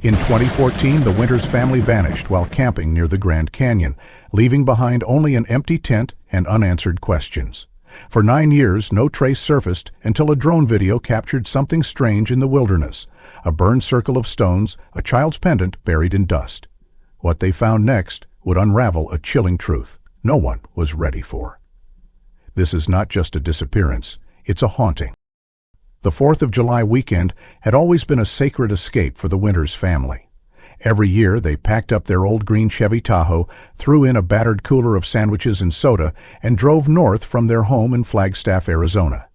In 2014, the Winters family vanished while camping near the Grand Canyon, leaving behind only an empty tent and unanswered questions. For 9 years, no trace surfaced until a drone video captured something strange in the wilderness: a burned circle of stones, a child's pendant buried in dust. What they found next would unravel a chilling truth no one was ready for. This is not just a disappearance, it's a haunting. The 4th of July weekend had always been a sacred escape for the Winters family. Every year they packed up their old green Chevy Tahoe, threw in a battered cooler of sandwiches and soda, and drove north from their home in Flagstaff, Arizona.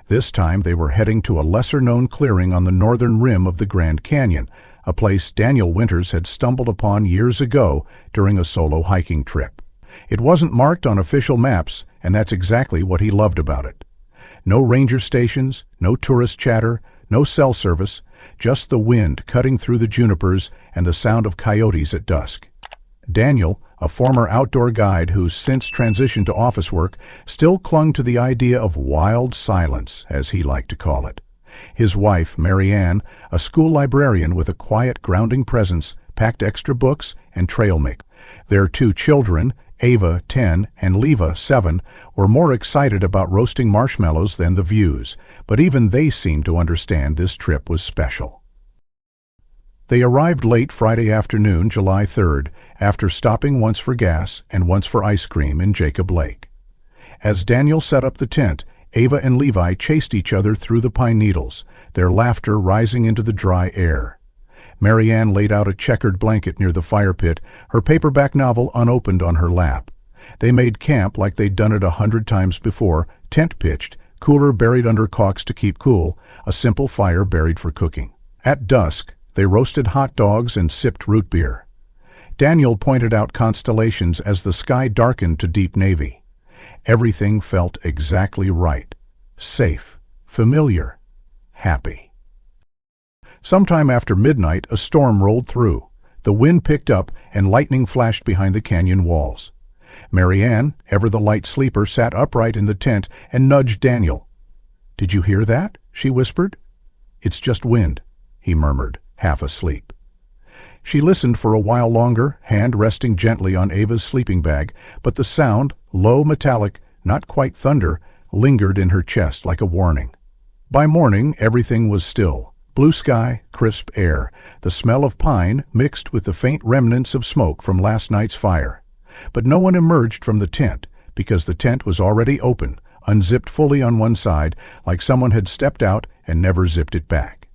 This time they were heading to a lesser-known clearing on the northern rim of the Grand Canyon, a place Daniel Winters had stumbled upon years ago during a solo hiking trip. It wasn't marked on official maps, and that's exactly what he loved about it. No ranger stations, no tourist chatter, no cell service, just the wind cutting through the junipers and the sound of coyotes at dusk. Daniel, a former outdoor guide who's since transitioned to office work, still clung to the idea of wild silence, as he liked to call it. His wife, Mary Ann, a school librarian with a quiet, grounding presence, packed extra books and trail mix. Their 2 children, Ava, 10, and Leva, 7, were more excited about roasting marshmallows than the views, but even they seemed to understand this trip was special. They arrived late Friday afternoon, July 3rd, after stopping once for gas and once for ice cream in Jacob Lake. As Daniel set up the tent, Ava and Levi chased each other through the pine needles, their laughter rising into the dry air. Mary Ann laid out a checkered blanket near the fire pit, her paperback novel unopened on her lap. They made camp like they'd done it 100 times before, tent pitched, cooler buried under caulks to keep cool, a simple fire buried for cooking. At dusk, they roasted hot dogs and sipped root beer. Daniel pointed out constellations as the sky darkened to deep navy. Everything felt exactly right. Safe, familiar, happy. Sometime after midnight, a storm rolled through. The wind picked up and lightning flashed behind the canyon walls. Mary Ann, ever the light sleeper, sat upright in the tent and nudged Daniel. "Did you hear that?" she whispered. "It's just wind," he murmured, half asleep. She listened for a while longer, hand resting gently on Ava's sleeping bag, but the sound, low, metallic, not quite thunder, lingered in her chest like a warning. By morning, everything was still. Blue sky, crisp air, the smell of pine mixed with the faint remnants of smoke from last night's fire. But no one emerged from the tent, because the tent was already open, unzipped fully on one side, like someone had stepped out and never zipped it back.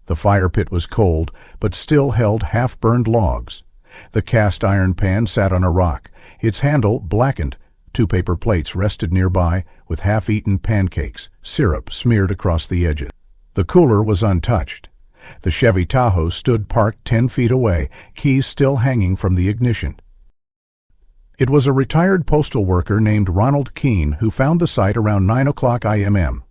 The fire pit was cold, but still held half-burned logs. The cast iron pan sat on a rock, its handle blackened. 2 paper plates rested nearby, with half-eaten pancakes, syrup smeared across the edges. The cooler was untouched. The Chevy Tahoe stood parked 10 feet away, keys still hanging from the ignition. It was a retired postal worker named Ronald Keene who found the site around 9 o'clock IMM.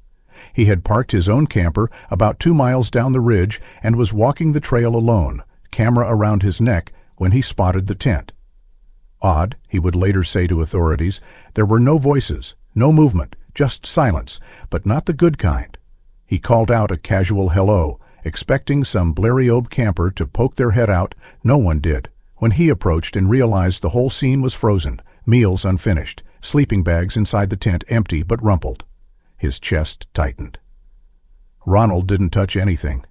He had parked his own camper about 2 miles down the ridge and was walking the trail alone, camera around his neck, when he spotted the tent. Odd, he would later say to authorities, there were no voices, no movement, just silence, but not the good kind. He called out a casual hello, expecting some Blériot camper to poke their head out. No one did. When he approached and realized the whole scene was frozen, meals unfinished, sleeping bags inside the tent empty but rumpled, his chest tightened. Ronald didn't touch anything.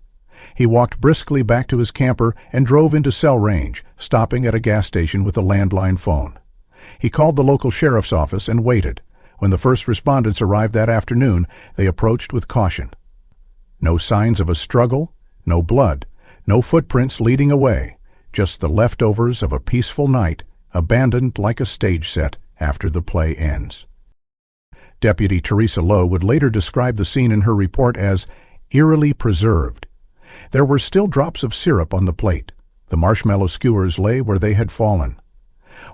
He walked briskly back to his camper and drove into cell range, stopping at a gas station with a landline phone. He called the local sheriff's office and waited. When the first respondents arrived that afternoon, they approached with caution. No signs of a struggle, no blood, no footprints leading away, just the leftovers of a peaceful night, abandoned like a stage set after the play ends. Deputy Teresa Lowe would later describe the scene in her report as eerily preserved. There were still drops of syrup on the plate. The marshmallow skewers lay where they had fallen.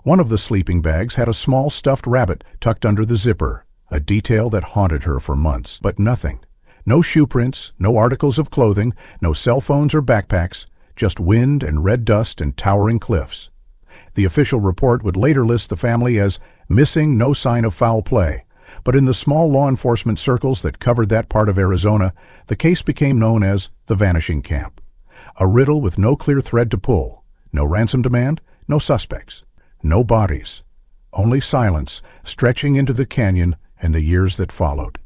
One of the sleeping bags had a small stuffed rabbit tucked under the zipper, a detail that haunted her for months, but nothing. No shoe prints, no articles of clothing, no cell phones or backpacks, just wind and red dust and towering cliffs. The official report would later list the family as missing, no sign of foul play, but in the small law enforcement circles that covered that part of Arizona, the case became known as the Vanishing Camp. A riddle with no clear thread to pull. No ransom demand, no suspects, no bodies. Only silence, stretching into the canyon and the years that followed.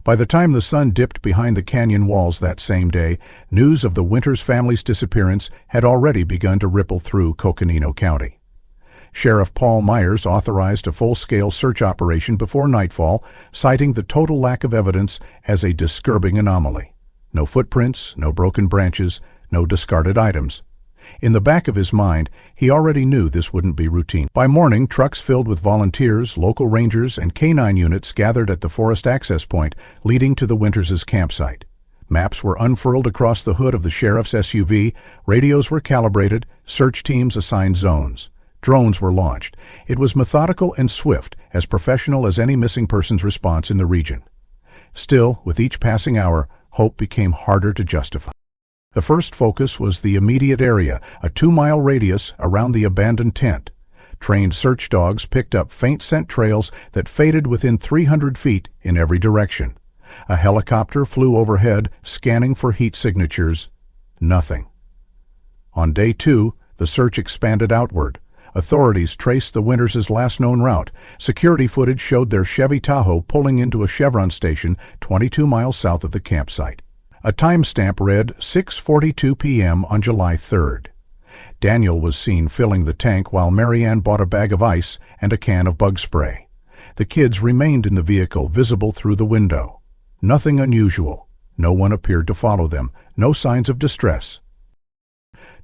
By the time the sun dipped behind the canyon walls that same day, news of the Winters family's disappearance had already begun to ripple through Coconino County. Sheriff Paul Myers authorized a full-scale search operation before nightfall, citing the total lack of evidence as a disturbing anomaly. No footprints, no broken branches, no discarded items. In the back of his mind, he already knew this wouldn't be routine. By morning, trucks filled with volunteers, local rangers, and canine units gathered at the forest access point leading to the Winters' campsite. Maps were unfurled across the hood of the sheriff's SUV, radios were calibrated, search teams assigned zones. Drones were launched. It was methodical and swift, as professional as any missing persons response in the region. Still, with each passing hour, hope became harder to justify. The first focus was the immediate area, a 2-mile radius around the abandoned tent. Trained search dogs picked up faint scent trails that faded within 300 feet in every direction. A helicopter flew overhead, scanning for heat signatures. Nothing. On day 2, the search expanded outward. Authorities traced the Winters' last known route. Security footage showed their Chevy Tahoe pulling into a Chevron station 22 miles south of the campsite. A timestamp read 6:42 p.m. on July 3rd. Daniel was seen filling the tank while Marianne bought a bag of ice and a can of bug spray. The kids remained in the vehicle, visible through the window. Nothing unusual. No one appeared to follow them. No signs of distress.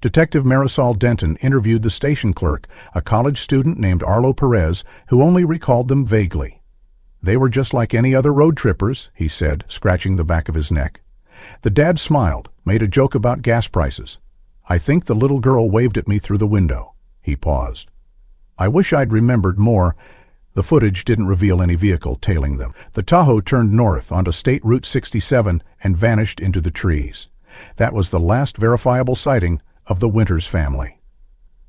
Detective Marisol Denton interviewed the station clerk, a college student named Arlo Perez, who only recalled them vaguely. "They were just like any other road trippers," he said, scratching the back of his neck. The dad smiled, made a joke about gas prices. "I think the little girl waved at me through the window." He paused. "I wish I'd remembered more." The footage didn't reveal any vehicle tailing them. The Tahoe turned north onto State Route 67 and vanished into the trees. That was the last verifiable sighting of the Winters family.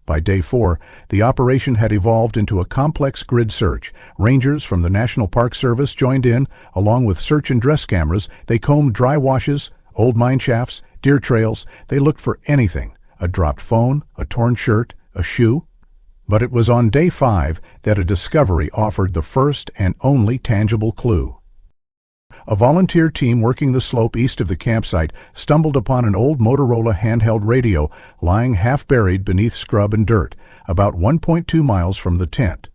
By day 4, the operation had evolved into a complex grid search. Rangers from the National Park Service joined in, along with search and dress cameras. They combed dry washes, old mine shafts, deer trails. They looked for anything: a dropped phone, a torn shirt, a shoe. But it was on day 5 that a discovery offered the first and only tangible clue. A volunteer team working the slope east of the campsite stumbled upon an old Motorola handheld radio lying half-buried beneath scrub and dirt, about 1.2 miles from the tent.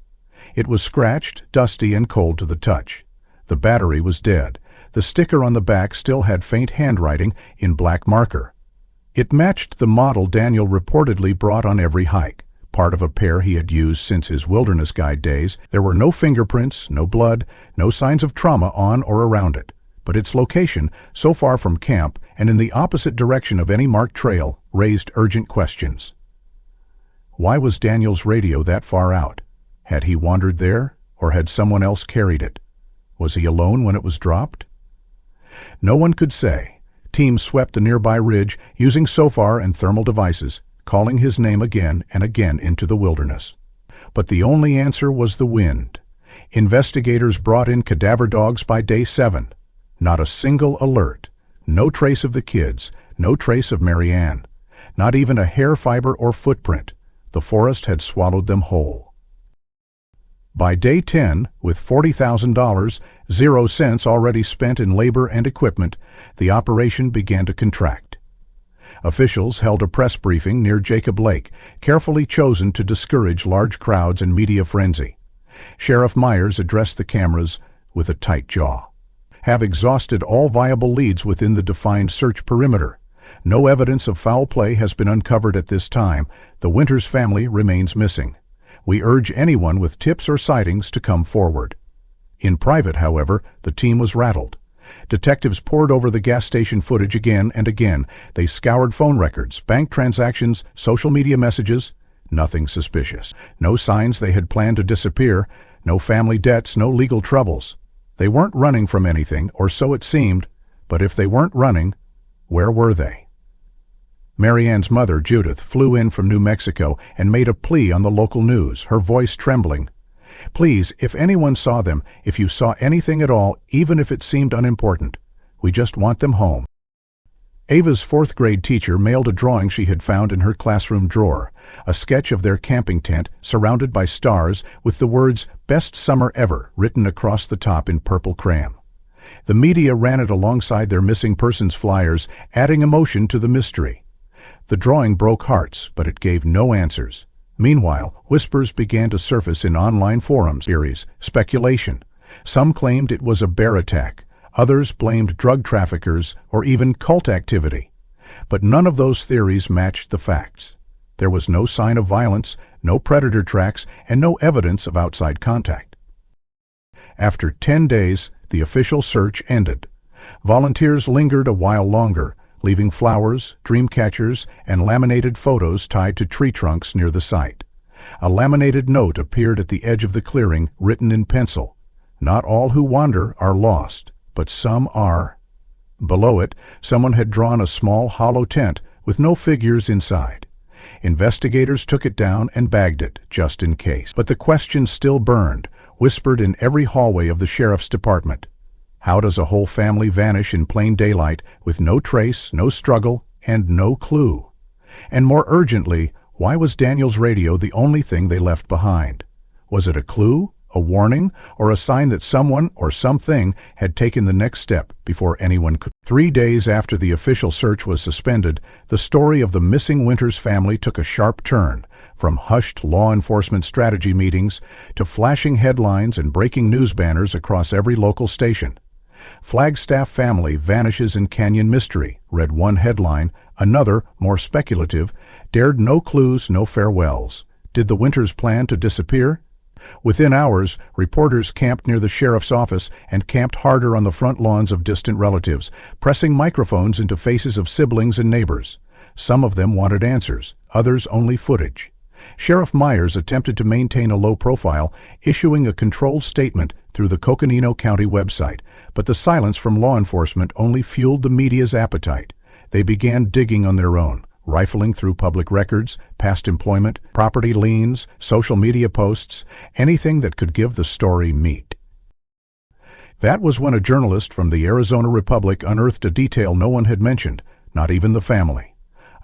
It was scratched, dusty, and cold to the touch. The battery was dead. The sticker on the back still had faint handwriting in black marker. It matched the model Daniel reportedly brought on every hike, part of a pair he had used since his wilderness guide days. There were no fingerprints, no blood, no signs of trauma on or around it. But its location, so far from camp and in the opposite direction of any marked trail, raised urgent questions. Why was Daniel's radio that far out? Had he wandered there, or had someone else carried it? Was he alone when it was dropped? No one could say. Teams swept the nearby ridge using SOFAR and thermal devices, calling his name again and again into the wilderness. But the only answer was the wind. Investigators brought in cadaver dogs by day 7. Not a single alert. No trace of the kids. No trace of Marianne. Not even a hair fiber or footprint. The forest had swallowed them whole. By day 10, with $40,000, 0 cents already spent in labor and equipment, the operation began to contract. Officials held a press briefing near Jacob Lake, carefully chosen to discourage large crowds and media frenzy. Sheriff Myers addressed the cameras with a tight jaw. "Have exhausted all viable leads within the defined search perimeter. No evidence of foul play has been uncovered at this time. The Winters family remains missing. We urge anyone with tips or sightings to come forward." In private, however, the team was rattled. Detectives pored over the gas station footage again and again. They scoured phone records, bank transactions, social media messages. Nothing suspicious. No signs they had planned to disappear. No family debts, no legal troubles. They weren't running from anything, or so it seemed. But if they weren't running, where were they? Marianne's mother, Judith, flew in from New Mexico and made a plea on the local news, her voice trembling. "Please, if anyone saw them, if you saw anything at all, even if it seemed unimportant, we just want them home." Ava's fourth-grade teacher mailed a drawing she had found in her classroom drawer, a sketch of their camping tent surrounded by stars with the words "Best Summer Ever" written across the top in purple crayon. The media ran it alongside their missing persons flyers, adding emotion to the mystery. The drawing broke hearts, but it gave no answers. Meanwhile, whispers began to surface in online forums, theories, speculation. Some claimed it was a bear attack. Others blamed drug traffickers or even cult activity. But none of those theories matched the facts. There was no sign of violence, no predator tracks, and no evidence of outside contact. After 10 days, the official search ended. Volunteers lingered a while longer, leaving flowers, dream catchers, and laminated photos tied to tree trunks near the site. A laminated note appeared at the edge of the clearing, written in pencil. "Not all who wander are lost, but some are." Below it, someone had drawn a small hollow tent with no figures inside. Investigators took it down and bagged it, just in case. But the question still burned, whispered in every hallway of the sheriff's department. How does a whole family vanish in plain daylight with no trace, no struggle, and no clue? And more urgently, why was Daniel's radio the only thing they left behind? Was it a clue, a warning, or a sign that someone or something had taken the next step before anyone could? 3 days after the official search was suspended, the story of the missing Winters family took a sharp turn, from hushed law enforcement strategy meetings to flashing headlines and breaking news banners across every local station. "Flagstaff family vanishes in canyon mystery," read one headline. Another, more speculative, dared no clues, no farewells. Did the Winters plan to disappear? Within hours, reporters camped near the sheriff's office and camped harder on the front lawns of distant relatives, pressing microphones into faces of siblings and neighbors. Some of them wanted answers, others only footage. Sheriff Myers attempted to maintain a low profile, issuing a controlled statement through the Coconino County website, but the silence from law enforcement only fueled the media's appetite. They began digging on their own, rifling through public records, past employment, property liens, social media posts, anything that could give the story meat. That was when a journalist from the Arizona Republic unearthed a detail no one had mentioned, not even the family.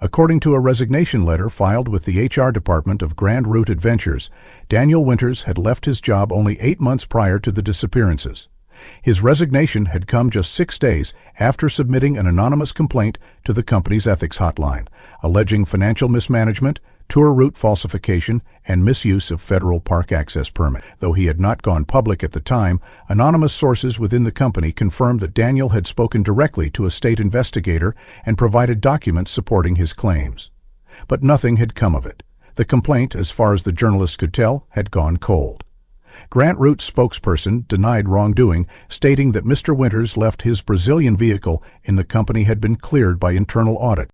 According to a resignation letter filed with the HR department of Grand Route Adventures, Daniel Winters had left his job only 8 months prior to the disappearances. His resignation had come just 6 days after submitting an anonymous complaint to the company's ethics hotline, alleging financial mismanagement, tour route falsification, and misuse of federal park access permit. Though he had not gone public at the time, anonymous sources within the company confirmed that Daniel had spoken directly to a state investigator and provided documents supporting his claims. But nothing had come of it. The complaint, as far as the journalists could tell, had gone cold. Grant Root's spokesperson denied wrongdoing, stating that Mr. Winters left his Brazilian vehicle in the company had been cleared by internal audit.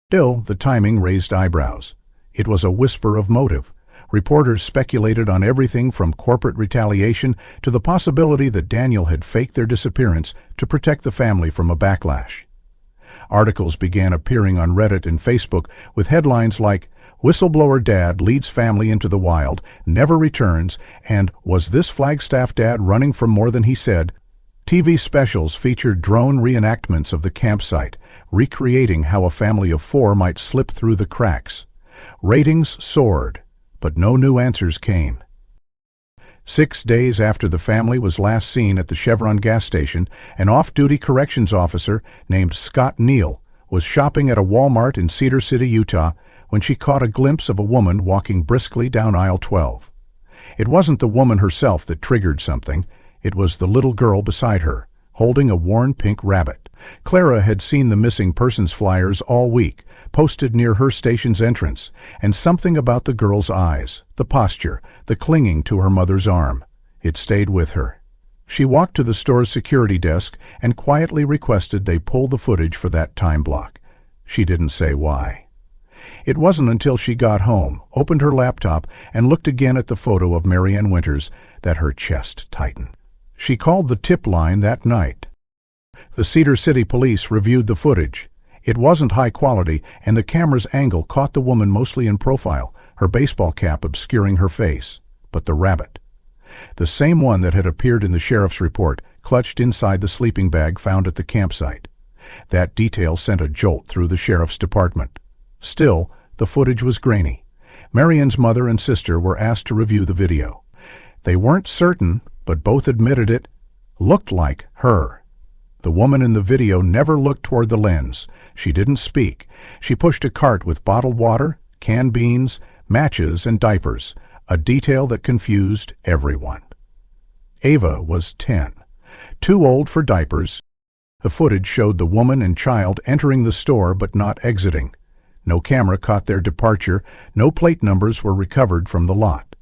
Still, the timing raised eyebrows. It was a whisper of motive. Reporters speculated on everything from corporate retaliation to the possibility that Daniel had faked their disappearance to protect the family from a backlash. Articles began appearing on Reddit and Facebook with headlines like, "Whistleblower Dad Leads Family into the Wild, Never Returns," and "Was This Flagstaff Dad Running from More Than He Said?" TV specials featured drone reenactments of the campsite, recreating how a family of 4 might slip through the cracks. Ratings soared, but no new answers came. 6 days after the family was last seen at the Chevron gas station, an off-duty corrections officer named Scott Neal was shopping at a Walmart in Cedar City, Utah, when she caught a glimpse of a woman walking briskly down aisle 12. It wasn't the woman herself that triggered something. It was the little girl beside her, holding a worn pink rabbit. Clara had seen the missing persons flyers all week, posted near her station's entrance, and something about the girl's eyes, the posture, the clinging to her mother's arm. It stayed with her. She walked to the store's security desk and quietly requested they pull the footage for that time block. She didn't say why. It wasn't until she got home, opened her laptop, and looked again at the photo of Marianne Winters that her chest tightened. She called the tip line that night. The Cedar City police reviewed the footage. It wasn't high quality, and the camera's angle caught the woman mostly in profile, her baseball cap obscuring her face. But the rabbit, the same one that had appeared in the sheriff's report, clutched inside the sleeping bag found at the campsite. That detail sent a jolt through the sheriff's department. Still, the footage was grainy. Marianne's mother and sister were asked to review the video. They weren't certain, but both admitted it looked like her. The woman in the video never looked toward the lens. She didn't speak. She pushed a cart with bottled water, canned beans, matches, and diapers, a detail that confused everyone. Ava was 10. Too old for diapers. The footage showed the woman and child entering the store but not exiting. No camera caught their departure. No plate numbers were recovered from the lot.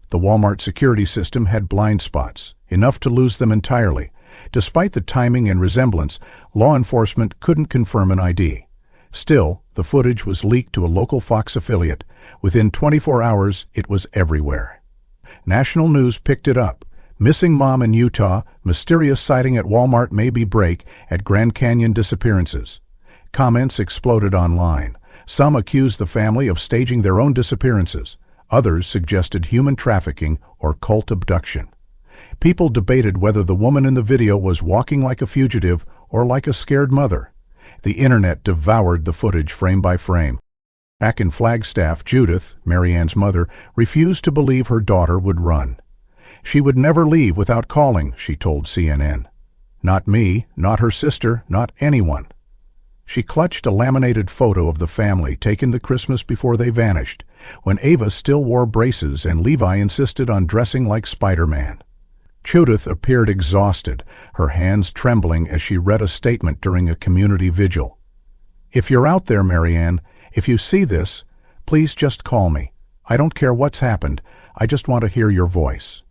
The Walmart security system had blind spots, enough to lose them entirely. Despite the timing and resemblance, law enforcement couldn't confirm an ID. Still, the footage was leaked to a local Fox affiliate. Within 24 hours, it was everywhere. National news picked it up. Missing mom in Utah, mysterious sighting at Walmart maybe break at Grand Canyon disappearances. Comments exploded online. Some accused the family of staging their own disappearances. Others suggested human trafficking or cult abduction. People debated whether the woman in the video was walking like a fugitive or like a scared mother. The internet devoured the footage frame by frame. Back in Flagstaff, Judith, Marianne's mother, refused to believe her daughter would run. She would never leave without calling, she told CNN. Not me, not her sister, not anyone. She clutched a laminated photo of the family taken the Christmas before they vanished, when Ava still wore braces and Levi insisted on dressing like Spider-Man. Judith appeared exhausted, her hands trembling as she read a statement during a community vigil. "If you're out there, Marianne, if you see this, please just call me. I don't care what's happened, I just want to hear your voice."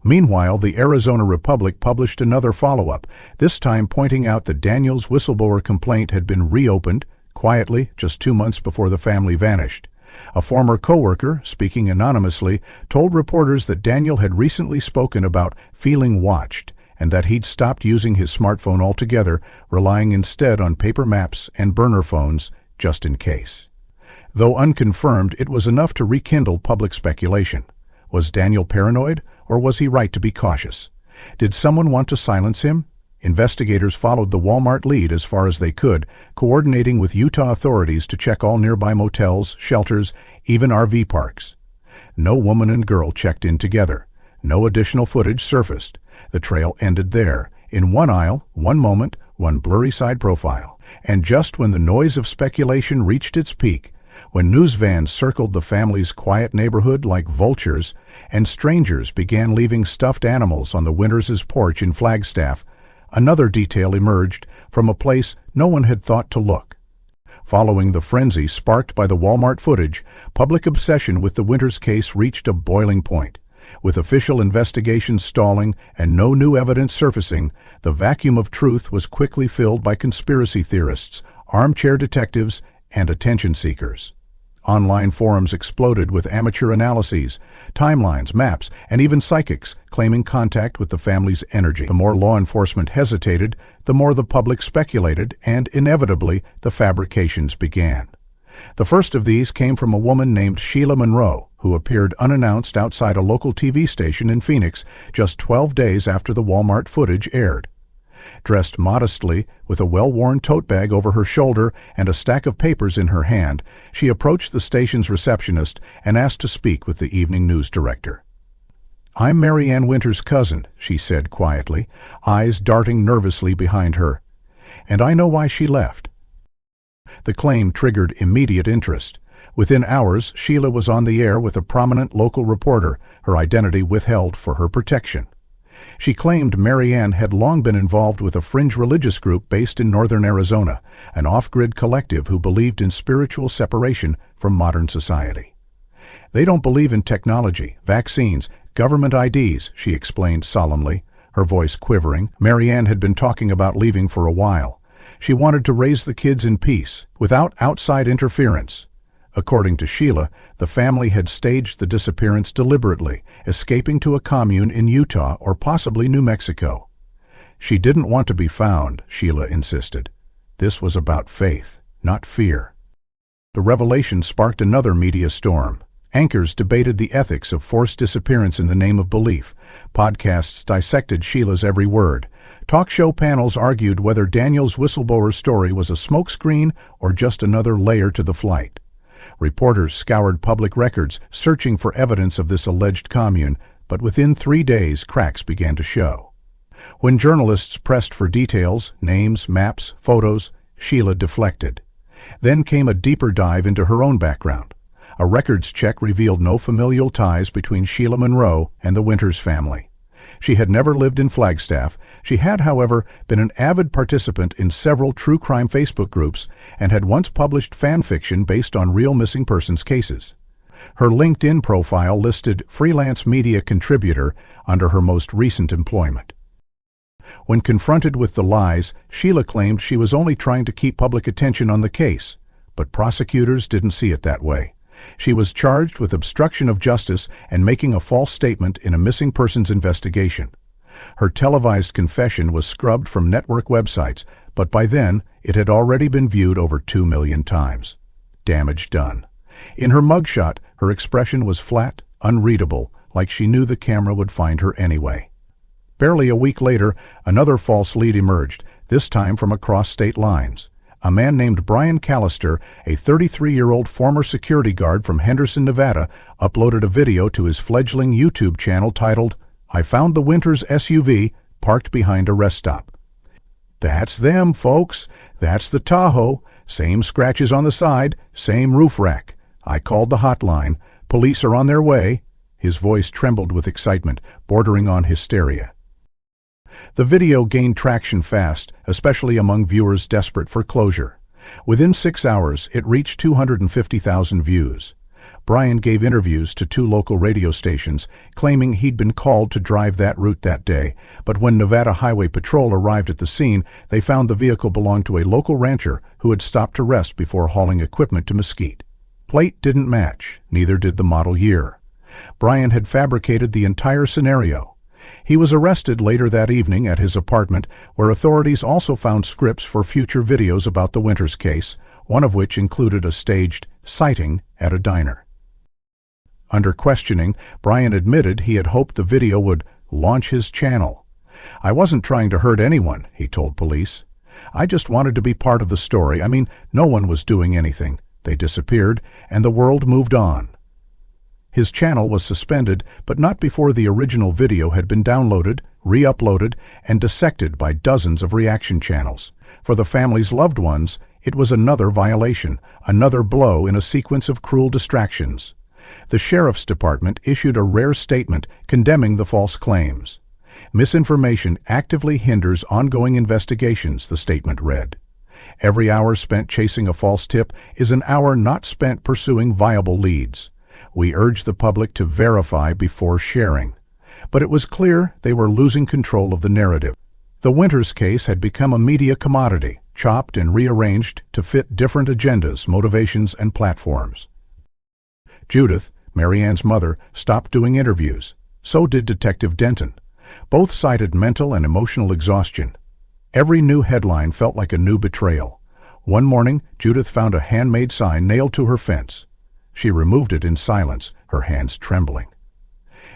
Meanwhile, the Arizona Republic published another follow-up, this time pointing out that Daniel's whistleblower complaint had been reopened, quietly, just 2 months before the family vanished. A former co-worker, speaking anonymously, told reporters that Daniel had recently spoken about feeling watched, and that he'd stopped using his smartphone altogether, relying instead on paper maps and burner phones, just in case. Though unconfirmed, it was enough to rekindle public speculation. Was Daniel paranoid, or was he right to be cautious? Did someone want to silence him? Investigators followed the Walmart lead as far as they could, coordinating with Utah authorities to check all nearby motels, shelters, even RV parks. No woman and girl checked in together. No additional footage surfaced. The trail ended there, in one aisle, one moment, one blurry side profile. And just when the noise of speculation reached its peak, when news vans circled the family's quiet neighborhood like vultures, and strangers began leaving stuffed animals on the Winters' porch in Flagstaff, another detail emerged from a place no one had thought to look. Following the frenzy sparked by the Walmart footage, public obsession with the Winters case reached a boiling point. With official investigations stalling and no new evidence surfacing, the vacuum of truth was quickly filled by conspiracy theorists, armchair detectives, and attention seekers. Online forums exploded with amateur analyses, timelines, maps, and even psychics claiming contact with the family's energy. The more law enforcement hesitated, the more the public speculated, and inevitably the fabrications began. The first of these came from a woman named Sheila Monroe, who appeared unannounced outside a local TV station in Phoenix just 12 days after the Walmart footage aired. Dressed modestly, with a well-worn tote bag over her shoulder and a stack of papers in her hand, she approached the station's receptionist and asked to speak with the evening news director. "I'm Marianne Winters' cousin," she said quietly, eyes darting nervously behind her. "And I know why she left." The claim triggered immediate interest. Within hours, Sheila was on the air with a prominent local reporter, her identity withheld for her protection. She claimed Marianne had long been involved with a fringe religious group based in northern Arizona, an off-grid collective who believed in spiritual separation from modern society. "They don't believe in technology, vaccines, government IDs," she explained solemnly, her voice quivering. Marianne had been talking about leaving for a while. She wanted to raise the kids in peace, without outside interference. According to Sheila, the family had staged the disappearance deliberately, escaping to a commune in Utah or possibly New Mexico. She didn't want to be found, Sheila insisted. This was about faith, not fear. The revelation sparked another media storm. Anchors debated the ethics of forced disappearance in the name of belief. Podcasts dissected Sheila's every word. Talk show panels argued whether Daniel's whistleblower story was a smokescreen or just another layer to the flight. Reporters scoured public records, searching for evidence of this alleged commune, but within 3 days cracks began to show. When journalists pressed for details, names, maps, photos, Sheila deflected. Then came a deeper dive into her own background. A records check revealed no familial ties between Sheila Monroe and the Winters family. She had never lived in Flagstaff. She had, however, been an avid participant in several true crime Facebook groups and had once published fan fiction based on real missing persons cases. Her LinkedIn profile listed freelance media contributor under her most recent employment. When confronted with the lies, Sheila claimed she was only trying to keep public attention on the case, but prosecutors didn't see it that way. She was charged with obstruction of justice and making a false statement in a missing persons investigation. Her televised confession was scrubbed from network websites, but by then it had already been viewed over 2 million times. Damage done. In her mugshot, her expression was flat, unreadable, like she knew the camera would find her anyway. Barely a week later, another false lead emerged, this time from across state lines. A man named Brian Callister, a 33-year-old former security guard from Henderson, Nevada, uploaded a video to his fledgling YouTube channel titled, "I found the Winters SUV parked behind a rest stop." That's them, folks. That's the Tahoe. Same scratches on the side, same roof rack. I called the hotline. Police are on their way. His voice trembled with excitement, bordering on hysteria. The video gained traction fast, especially among viewers desperate for closure. Within 6 hours, it reached 250,000 views. Brian gave interviews to 2 local radio stations, claiming he'd been called to drive that route that day, but when Nevada Highway Patrol arrived at the scene, they found the vehicle belonged to a local rancher who had stopped to rest before hauling equipment to Mesquite. Plate didn't match, neither did the model year. Brian had fabricated the entire scenario. He was arrested later that evening at his apartment, where authorities also found scripts for future videos about the Winters case, one of which included a staged sighting at a diner. Under questioning, Brian admitted he had hoped the video would launch his channel. "I wasn't trying to hurt anyone," he told police. "I just wanted to be part of the story. I mean, no one was doing anything. They disappeared, and the world moved on." His channel was suspended, but not before the original video had been downloaded, re-uploaded, and dissected by dozens of reaction channels. For the family's loved ones, it was another violation, another blow in a sequence of cruel distractions. The sheriff's department issued a rare statement condemning the false claims. "Misinformation actively hinders ongoing investigations," the statement read. "Every hour spent chasing a false tip is an hour not spent pursuing viable leads. We urge the public to verify before sharing." But it was clear they were losing control of the narrative. The Winters case had become a media commodity, chopped and rearranged to fit different agendas, motivations, and platforms. Judith, Marianne's mother, stopped doing interviews. So did Detective Denton. Both cited mental and emotional exhaustion. Every new headline felt like a new betrayal. One morning, Judith found a handmade sign nailed to her fence. She removed it in silence, her hands trembling.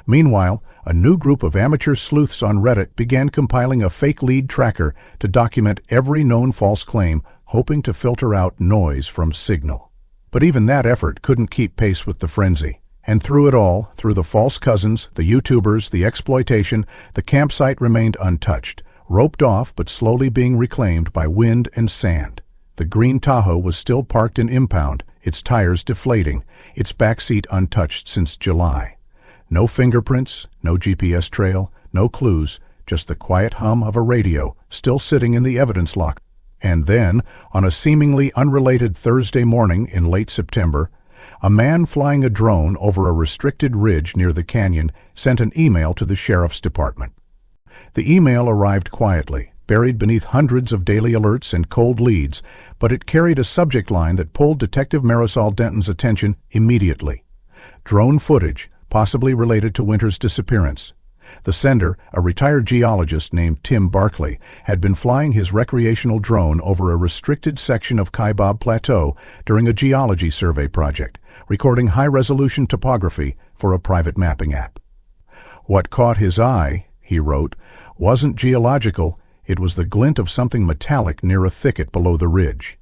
Meanwhile, a new group of amateur sleuths on Reddit began compiling a fake lead tracker to document every known false claim, hoping to filter out noise from Signal. But even that effort couldn't keep pace with the frenzy. And through it all, through the false cousins, the YouTubers, the exploitation, the campsite remained untouched, roped off but slowly being reclaimed by wind and sand. The green Tahoe was still parked in impound, its tires deflating, its backseat untouched since July. No fingerprints, no GPS trail, no clues, just the quiet hum of a radio still sitting in the evidence locker. And then, on a seemingly unrelated Thursday morning in late September, a man flying a drone over a restricted ridge near the canyon sent an email to the sheriff's department. The email arrived quietly, buried beneath hundreds of daily alerts and cold leads, but it carried a subject line that pulled Detective Marisol Denton's attention immediately. Drone footage, possibly related to Winters' disappearance. The sender, a retired geologist named Tim Barkley, had been flying his recreational drone over a restricted section of Kaibab Plateau during a geology survey project, recording high-resolution topography for a private mapping app. What caught his eye, he wrote, wasn't geological, it was the glint of something metallic near a thicket below the ridge.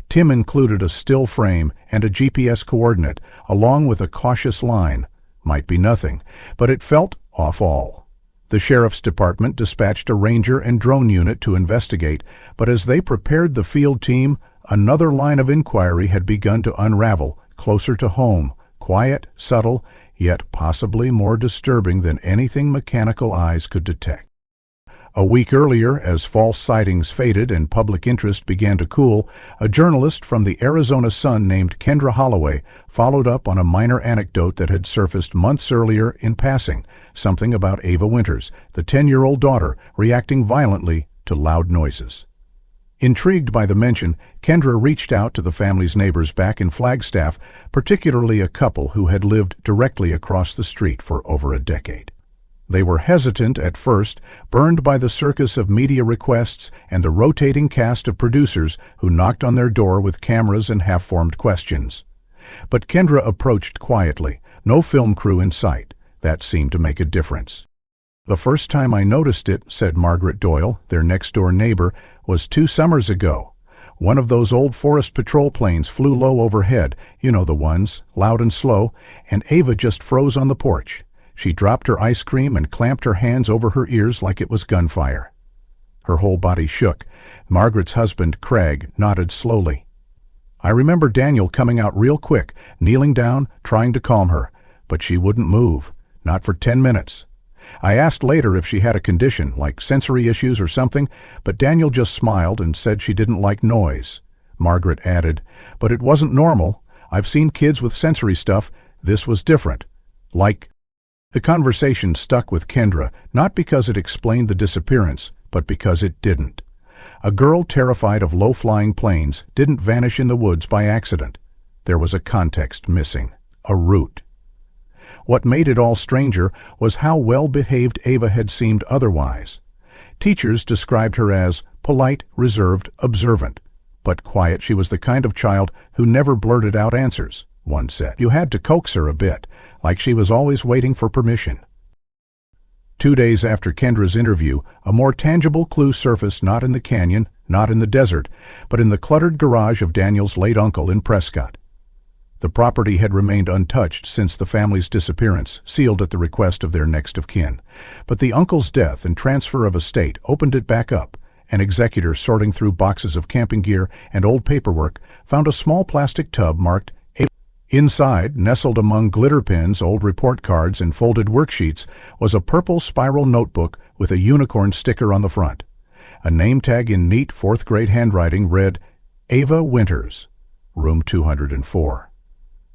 Tim included a still frame and a GPS coordinate, along with a cautious line. Might be nothing, but it felt off-all. The sheriff's department dispatched a ranger and drone unit to investigate, but as they prepared the field team, another line of inquiry had begun to unravel, closer to home, quiet, subtle, yet possibly more disturbing than anything mechanical eyes could detect. A week earlier, as false sightings faded and public interest began to cool, a journalist from the Arizona Sun named Kendra Holloway followed up on a minor anecdote that had surfaced months earlier in passing, something about Ava Winters, the 10-year-old daughter, reacting violently to loud noises. Intrigued by the mention, Kendra reached out to the family's neighbors back in Flagstaff, particularly a couple who had lived directly across the street for over a decade. They were hesitant at first, burned by the circus of media requests and the rotating cast of producers who knocked on their door with cameras and half-formed questions. But Kendra approached quietly, no film crew in sight. That seemed to make a difference. "The first time I noticed it," said Margaret Doyle, their next-door neighbor, "was 2 summers ago. One of those old forest patrol planes flew low overhead, you know the ones, loud and slow, and Ava just froze on the porch. She dropped her ice cream and clamped her hands over her ears like it was gunfire." Her whole body shook. Margaret's husband, Craig, nodded slowly. "I remember Daniel coming out real quick, kneeling down, trying to calm her, but she wouldn't move, not for 10 minutes. I asked later if she had a condition, like sensory issues or something, but Daniel just smiled and said she didn't like noise." Margaret added, "But it wasn't normal. I've seen kids with sensory stuff. This was different. Like..." The conversation stuck with Kendra, not because it explained the disappearance, but because it didn't. A girl terrified of low-flying planes didn't vanish in the woods by accident. There was a context missing, a root. What made it all stranger was how well-behaved Ava had seemed otherwise. Teachers described her as polite, reserved, observant. But quiet, she was the kind of child who never blurted out answers, one said. You had to coax her a bit, like she was always waiting for permission. 2 days after Kendra's interview, a more tangible clue surfaced, not in the canyon, not in the desert, but in the cluttered garage of Daniel's late uncle in Prescott. The property had remained untouched since the family's disappearance, sealed at the request of their next of kin. But the uncle's death and transfer of estate opened it back up. An executor sorting through boxes of camping gear and old paperwork found a small plastic tub marked Ava. Inside, nestled among glitter pens, old report cards, and folded worksheets, was a purple spiral notebook with a unicorn sticker on the front. A name tag in neat 4th-grade handwriting read, "Ava Winters, Room 204.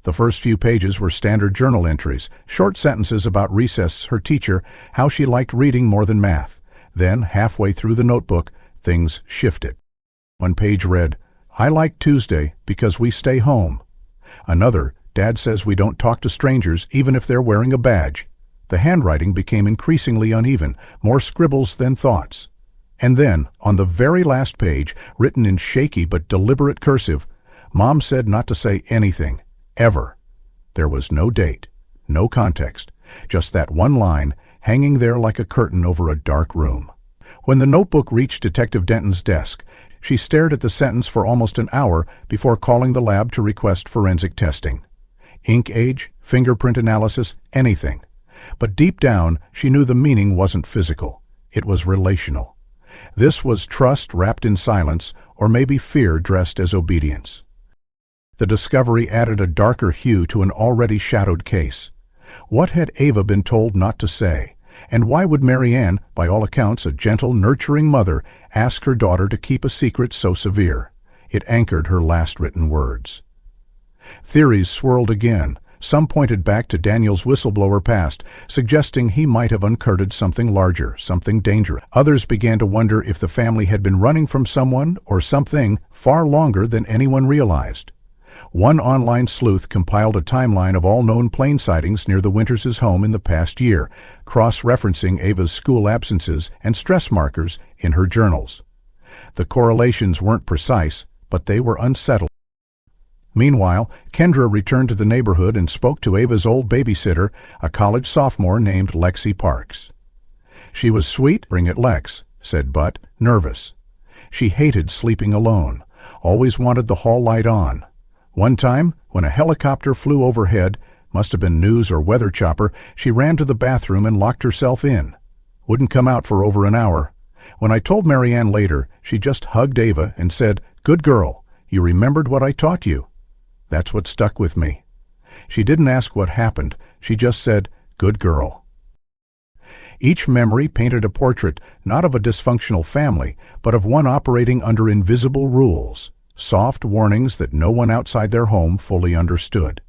The first few pages were standard journal entries, short sentences about recess, her teacher, how she liked reading more than math. Then, halfway through the notebook, things shifted. One page read, "I like Tuesday because we stay home." Another, "Dad says we don't talk to strangers even if they're wearing a badge." The handwriting became increasingly uneven, more scribbles than thoughts. And then, on the very last page, written in shaky but deliberate cursive, Mom said not to say anything, ever. There was no date, no context, just that one line hanging there like a curtain over a dark room. When the notebook reached Detective Denton's desk, she stared at the sentence for almost an hour before calling the lab to request forensic testing. Ink age, fingerprint analysis, anything. But deep down, she knew the meaning wasn't physical. It was relational. This was trust wrapped in silence, or maybe fear dressed as obedience. The discovery added a darker hue to an already shadowed case. What had Ava been told not to say? And why would Marianne, by all accounts a gentle, nurturing mother, ask her daughter to keep a secret so severe? It anchored her last written words. Theories swirled again. Some pointed back to Daniel's whistleblower past, suggesting he might have uncovered something larger, something dangerous. Others began to wonder if the family had been running from someone or something far longer than anyone realized. One online sleuth compiled a timeline of all known plane sightings near the Winters' home in the past year, cross-referencing Ava's school absences and stress markers in her journals. The correlations weren't precise, but they were unsettling. Meanwhile, Kendra returned to the neighborhood and spoke to Ava's old babysitter, a college sophomore named Lexi Parks. She was sweet. "Bring it, Lex," said Butt, nervous. She hated sleeping alone, always wanted the hall light on. One time, when a helicopter flew overhead, must have been news or weather chopper, she ran to the bathroom and locked herself in. Wouldn't come out for over an hour. When I told Marianne later, she just hugged Ava and said, "Good girl, you remembered what I taught you." That's what stuck with me. She didn't ask what happened, she just said, "Good girl." Each memory painted a portrait not of a dysfunctional family, but of one operating under invisible rules, soft warnings that no one outside their home fully understood.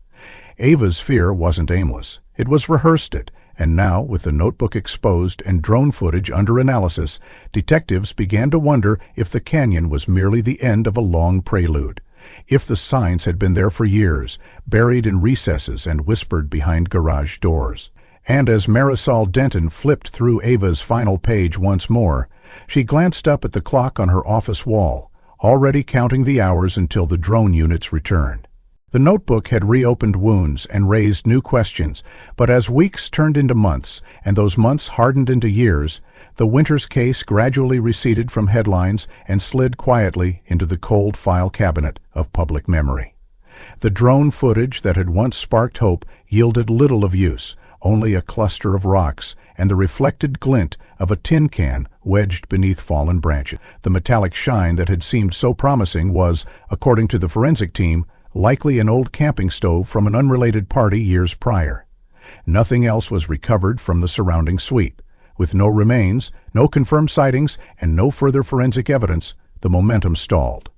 Ava's fear wasn't aimless. It was rehearsed, and now, with the notebook exposed and drone footage under analysis, detectives began to wonder if the canyon was merely the end of a long prelude, if the signs had been there for years, buried in recesses and whispered behind garage doors. And as Marisol Denton flipped through Ava's final page once more, she glanced up at the clock on her office wall, already counting the hours until the drone units returned. The notebook had reopened wounds and raised new questions, but as weeks turned into months, and those months hardened into years, the Winters case gradually receded from headlines and slid quietly into the cold file cabinet of public memory. The drone footage that had once sparked hope yielded little of use, only a cluster of rocks and the reflected glint of a tin can wedged beneath fallen branches. The metallic shine that had seemed so promising was, according to the forensic team, likely an old camping stove from an unrelated party years prior. Nothing else was recovered from the surrounding suite. With no remains, no confirmed sightings, and no further forensic evidence, the momentum stalled.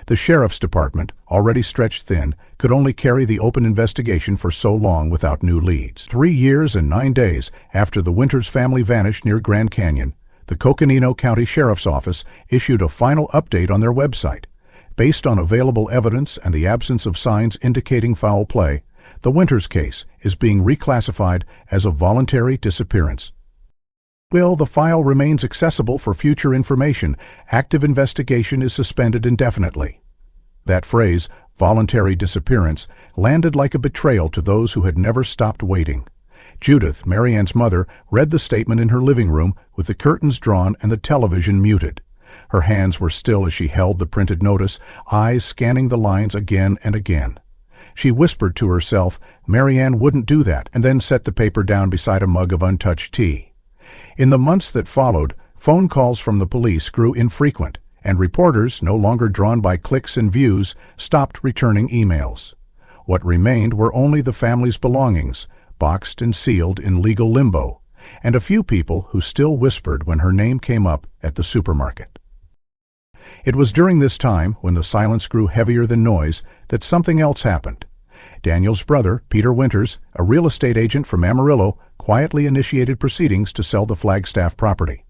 The sheriff's department, already stretched thin, could only carry the open investigation for so long without new leads. 3 years and 9 days after the Winters family vanished near Grand Canyon, the Coconino County Sheriff's Office issued a final update on their website. Based on available evidence and the absence of signs indicating foul play, the Winters case is being reclassified as a voluntary disappearance. While the file remains accessible for future information, active investigation is suspended indefinitely. That phrase, voluntary disappearance, landed like a betrayal to those who had never stopped waiting. Judith, Marianne's mother, read the statement in her living room with the curtains drawn and the television muted. Her hands were still as she held the printed notice, eyes scanning the lines again and again. She whispered to herself, Marianne wouldn't do that, and then set the paper down beside a mug of untouched tea. In the months that followed, phone calls from the police grew infrequent, and reporters, no longer drawn by clicks and views, stopped returning emails. What remained were only the family's belongings, boxed and sealed in legal limbo, and a few people who still whispered when her name came up at the supermarket. It was during this time, when the silence grew heavier than noise, that something else happened. Daniel's brother, Peter Winters, a real estate agent from Amarillo, quietly initiated proceedings to sell the Flagstaff property.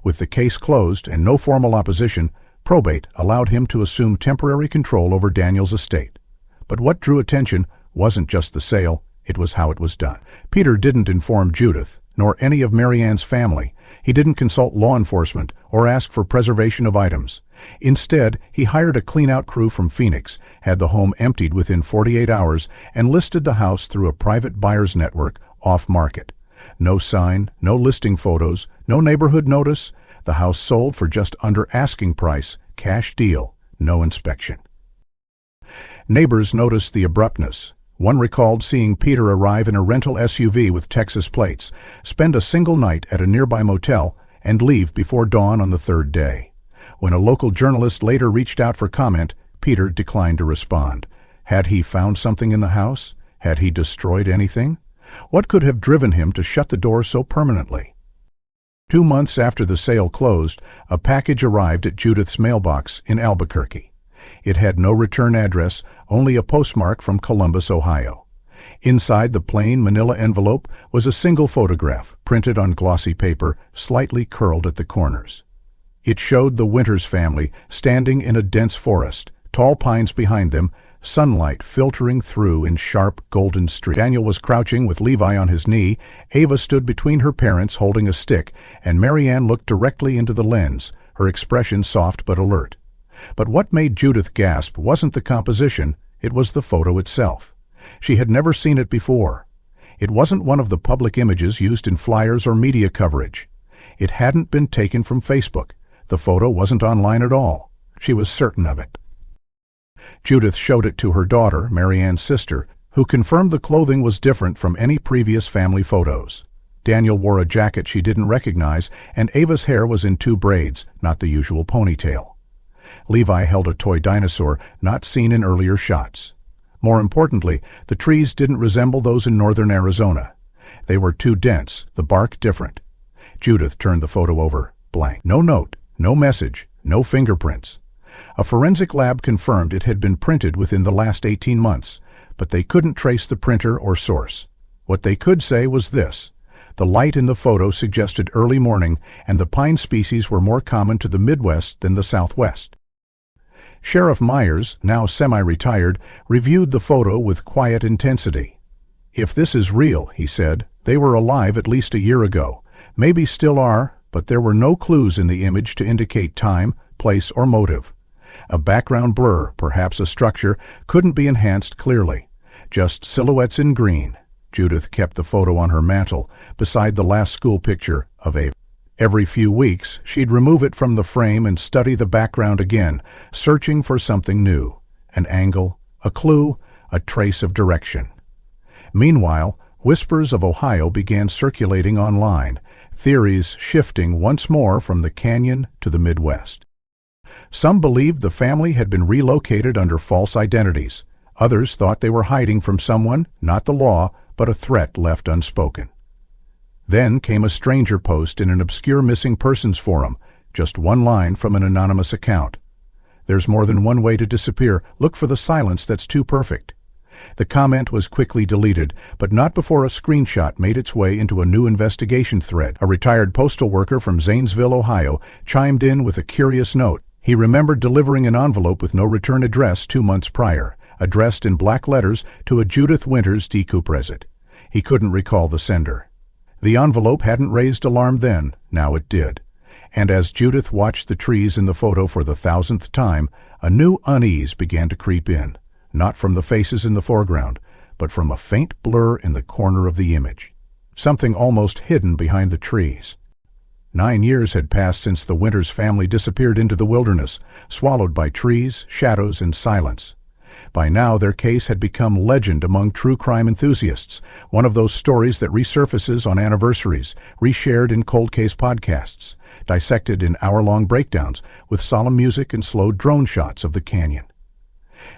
With the case closed and no formal opposition, probate allowed him to assume temporary control over Daniel's estate. But what drew attention wasn't just the sale, it was how it was done. Peter didn't inform Judith, nor any of Marianne's family. He didn't consult law enforcement or ask for preservation of items. Instead, he hired a clean-out crew from Phoenix, had the home emptied within 48 hours, and listed the house through a private buyer's network off-market. No sign, no listing photos, no neighborhood notice. The house sold for just under asking price, cash deal, no inspection. Neighbors noticed the abruptness. One recalled seeing Peter arrive in a rental SUV with Texas plates, spend a single night at a nearby motel, and leave before dawn on the third day. When a local journalist later reached out for comment, Peter declined to respond. Had he found something in the house? Had he destroyed anything? What could have driven him to shut the door so permanently? 2 months after the sale closed, a package arrived at Judith's mailbox in Albuquerque. It had no return address, only a postmark from Columbus, Ohio. Inside the plain manila envelope was a single photograph, printed on glossy paper, slightly curled at the corners. It showed the Winters family standing in a dense forest, tall pines behind them, sunlight filtering through in sharp golden streaks. Daniel was crouching with Levi on his knee, Ava stood between her parents holding a stick, and Marianne looked directly into the lens, her expression soft but alert. But what made Judith gasp wasn't the composition, it was the photo itself. She had never seen it before. It wasn't one of the public images used in flyers or media coverage. It hadn't been taken from Facebook. The photo wasn't online at all. She was certain of it. Judith showed it to her daughter, Marianne's sister, who confirmed the clothing was different from any previous family photos. Daniel wore a jacket she didn't recognize, and Ava's hair was in 2 braids, not the usual ponytail. Levi held a toy dinosaur not seen in earlier shots. More importantly, the trees didn't resemble those in northern Arizona. They were too dense, the bark different. Judith turned the photo over, blank. No note, no message, no fingerprints. A forensic lab confirmed it had been printed within the last 18 months, but they couldn't trace the printer or source. What they could say was this: the light in the photo suggested early morning, and the pine species were more common to the Midwest than the Southwest. Sheriff Myers, now semi-retired, reviewed the photo with quiet intensity. "If this is real," he said, "they were alive at least a year ago. Maybe still are, but there were no clues in the image to indicate time, place, or motive. A background blur, perhaps a structure, couldn't be enhanced clearly. Just silhouettes in green." Judith kept the photo on her mantel, beside the last school picture of Ava. Every few weeks, she'd remove it from the frame and study the background again, searching for something new. An angle, a clue, a trace of direction. Meanwhile, whispers of Ohio began circulating online, theories shifting once more from the canyon to the Midwest. Some believed the family had been relocated under false identities. Others thought they were hiding from someone, not the law, but a threat left unspoken. Then came a stranger post in an obscure missing persons forum, just one line from an anonymous account. "There's more than one way to disappear. Look for the silence that's too perfect." The comment was quickly deleted, but not before a screenshot made its way into a new investigation thread. A retired postal worker from Zanesville, Ohio, chimed in with a curious note. He remembered delivering an envelope with no return address 2 months prior, addressed in black letters to a Judith Winters decouperesit. He couldn't recall the sender. The envelope hadn't raised alarm then, now it did. And as Judith watched the trees in the photo for the 1000th time, a new unease began to creep in, not from the faces in the foreground, but from a faint blur in the corner of the image. Something almost hidden behind the trees. 9 years had passed since the Winters family disappeared into the wilderness, swallowed by trees, shadows, and silence. By now, their case had become legend among true crime enthusiasts, one of those stories that resurfaces on anniversaries, reshared in cold case podcasts, dissected in hour-long breakdowns with solemn music and slow drone shots of the canyon.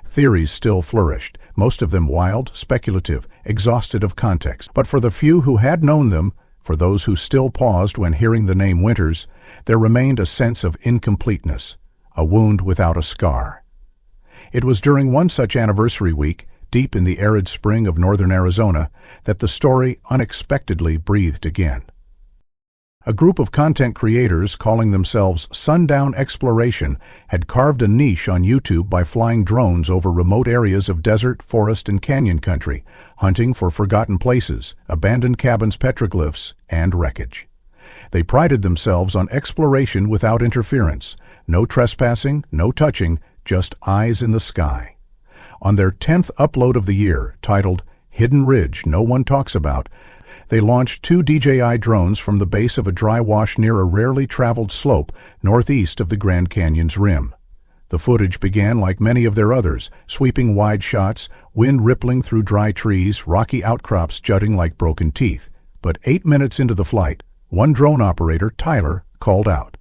Theories still flourished, most of them wild, speculative, exhausted of context. But for the few who had known them, for those who still paused when hearing the name Winters, there remained a sense of incompleteness, a wound without a scar. It was during one such anniversary week, deep in the arid spring of northern Arizona, that the story unexpectedly breathed again. A group of content creators calling themselves Sundown Exploration had carved a niche on YouTube by flying drones over remote areas of desert, forest, and canyon country, hunting for forgotten places, abandoned cabins, petroglyphs, and wreckage. They prided themselves on exploration without interference, no trespassing, no touching, just eyes in the sky. On their 10th upload of the year, titled Hidden Ridge No One Talks About, they launched 2 DJI drones from the base of a dry wash near a rarely traveled slope northeast of the Grand Canyon's rim. The footage began like many of their others, sweeping wide shots, wind rippling through dry trees, rocky outcrops jutting like broken teeth. But 8 minutes into the flight, one drone operator, Tyler, called out.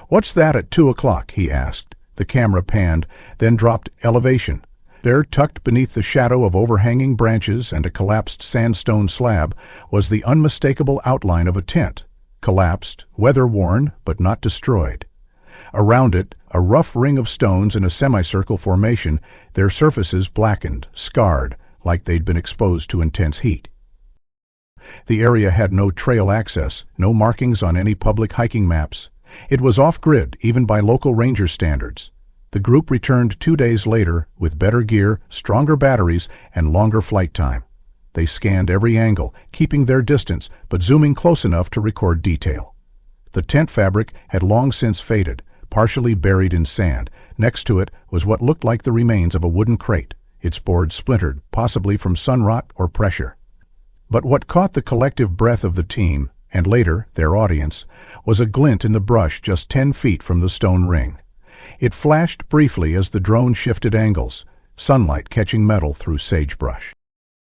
"What's that at 2 o'clock?" he asked. The camera panned, then dropped elevation. There, tucked beneath the shadow of overhanging branches and a collapsed sandstone slab, was the unmistakable outline of a tent, collapsed, weather-worn, but not destroyed. Around it, a rough ring of stones in a semicircle formation, their surfaces blackened, scarred, like they'd been exposed to intense heat. The area had no trail access, no markings on any public hiking maps. It was off-grid, even by local ranger standards. The group returned 2 days later with better gear, stronger batteries, and longer flight time. They scanned every angle, keeping their distance, but zooming close enough to record detail. The tent fabric had long since faded, partially buried in sand. Next to it was what looked like the remains of a wooden crate, its boards splintered, possibly from sun rot or pressure. But what caught the collective breath of the team, and later their audience, was a glint in the brush just 10 feet from the stone ring. It flashed briefly as the drone shifted angles, sunlight catching metal through sagebrush.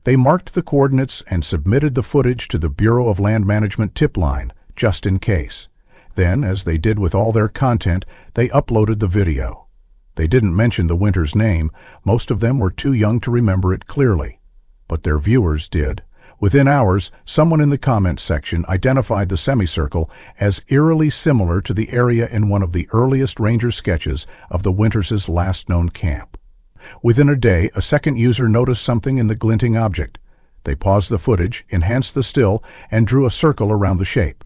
They marked the coordinates and submitted the footage to the Bureau of Land Management tip line, just in case. Then, as they did with all their content, they uploaded the video. They didn't mention the Winters' name. Most of them were too young to remember it clearly. But their viewers did. Within hours, someone in the comments section identified the semicircle as eerily similar to the area in one of the earliest ranger sketches of the Winters' last known camp. Within a day, a second user noticed something in the glinting object. They paused the footage, enhanced the still, and drew a circle around the shape.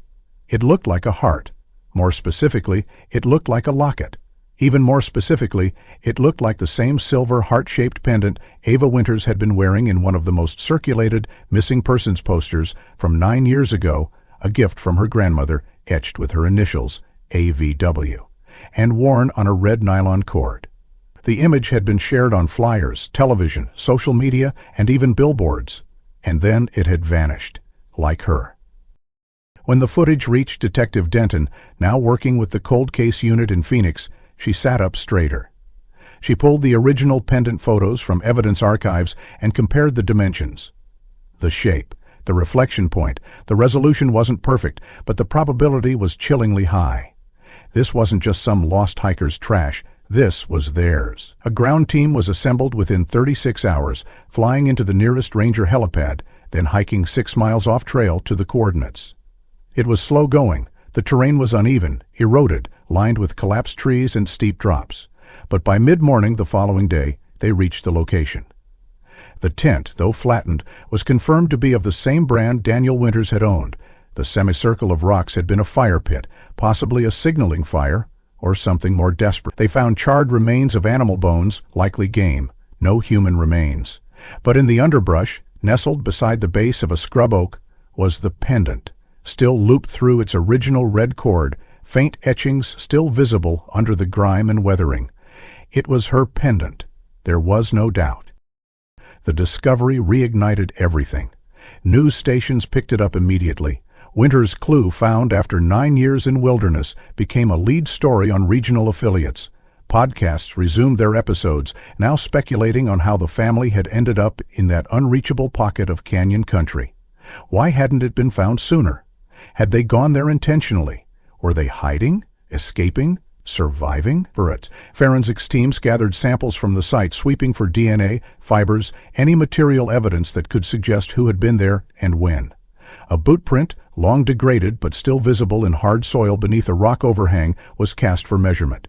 It looked like a heart. More specifically, it looked like a locket. Even more specifically, it looked like the same silver heart-shaped pendant Ava Winters had been wearing in one of the most circulated missing persons posters from 9 years ago, a gift from her grandmother etched with her initials, AVW, and worn on a red nylon cord. The image had been shared on flyers, television, social media, and even billboards. And then it had vanished, like her. When the footage reached Detective Denton, now working with the cold case unit in Phoenix, she sat up straighter. She pulled the original pendant photos from evidence archives and compared the dimensions. The shape, the reflection point, the resolution wasn't perfect, but the probability was chillingly high. This wasn't just some lost hiker's trash. This was theirs. A ground team was assembled within 36 hours, flying into the nearest ranger helipad, then hiking 6 miles off trail to the coordinates. It was slow going. The terrain was uneven, eroded, lined with collapsed trees and steep drops. But by mid-morning the following day, they reached the location. The tent, though flattened, was confirmed to be of the same brand Daniel Winters had owned. The semicircle of rocks had been a fire pit, possibly a signaling fire, or something more desperate. They found charred remains of animal bones, likely game, no human remains. But in the underbrush, nestled beside the base of a scrub oak, was the pendant, still looped through its original red cord, faint etchings still visible under the grime and weathering. It was her pendant. There was no doubt. The discovery reignited everything. News stations picked it up immediately. Winters' clue, found after 9 years in wilderness, became a lead story on regional affiliates. Podcasts resumed their episodes, now speculating on how the family had ended up in that unreachable pocket of canyon country. Why hadn't it been found sooner? Had they gone there intentionally? Were they hiding, escaping, surviving? Forensics teams gathered samples from the site, sweeping for DNA, fibers, any material evidence that could suggest who had been there and when. A boot print, long degraded but still visible in hard soil beneath a rock overhang, was cast for measurement.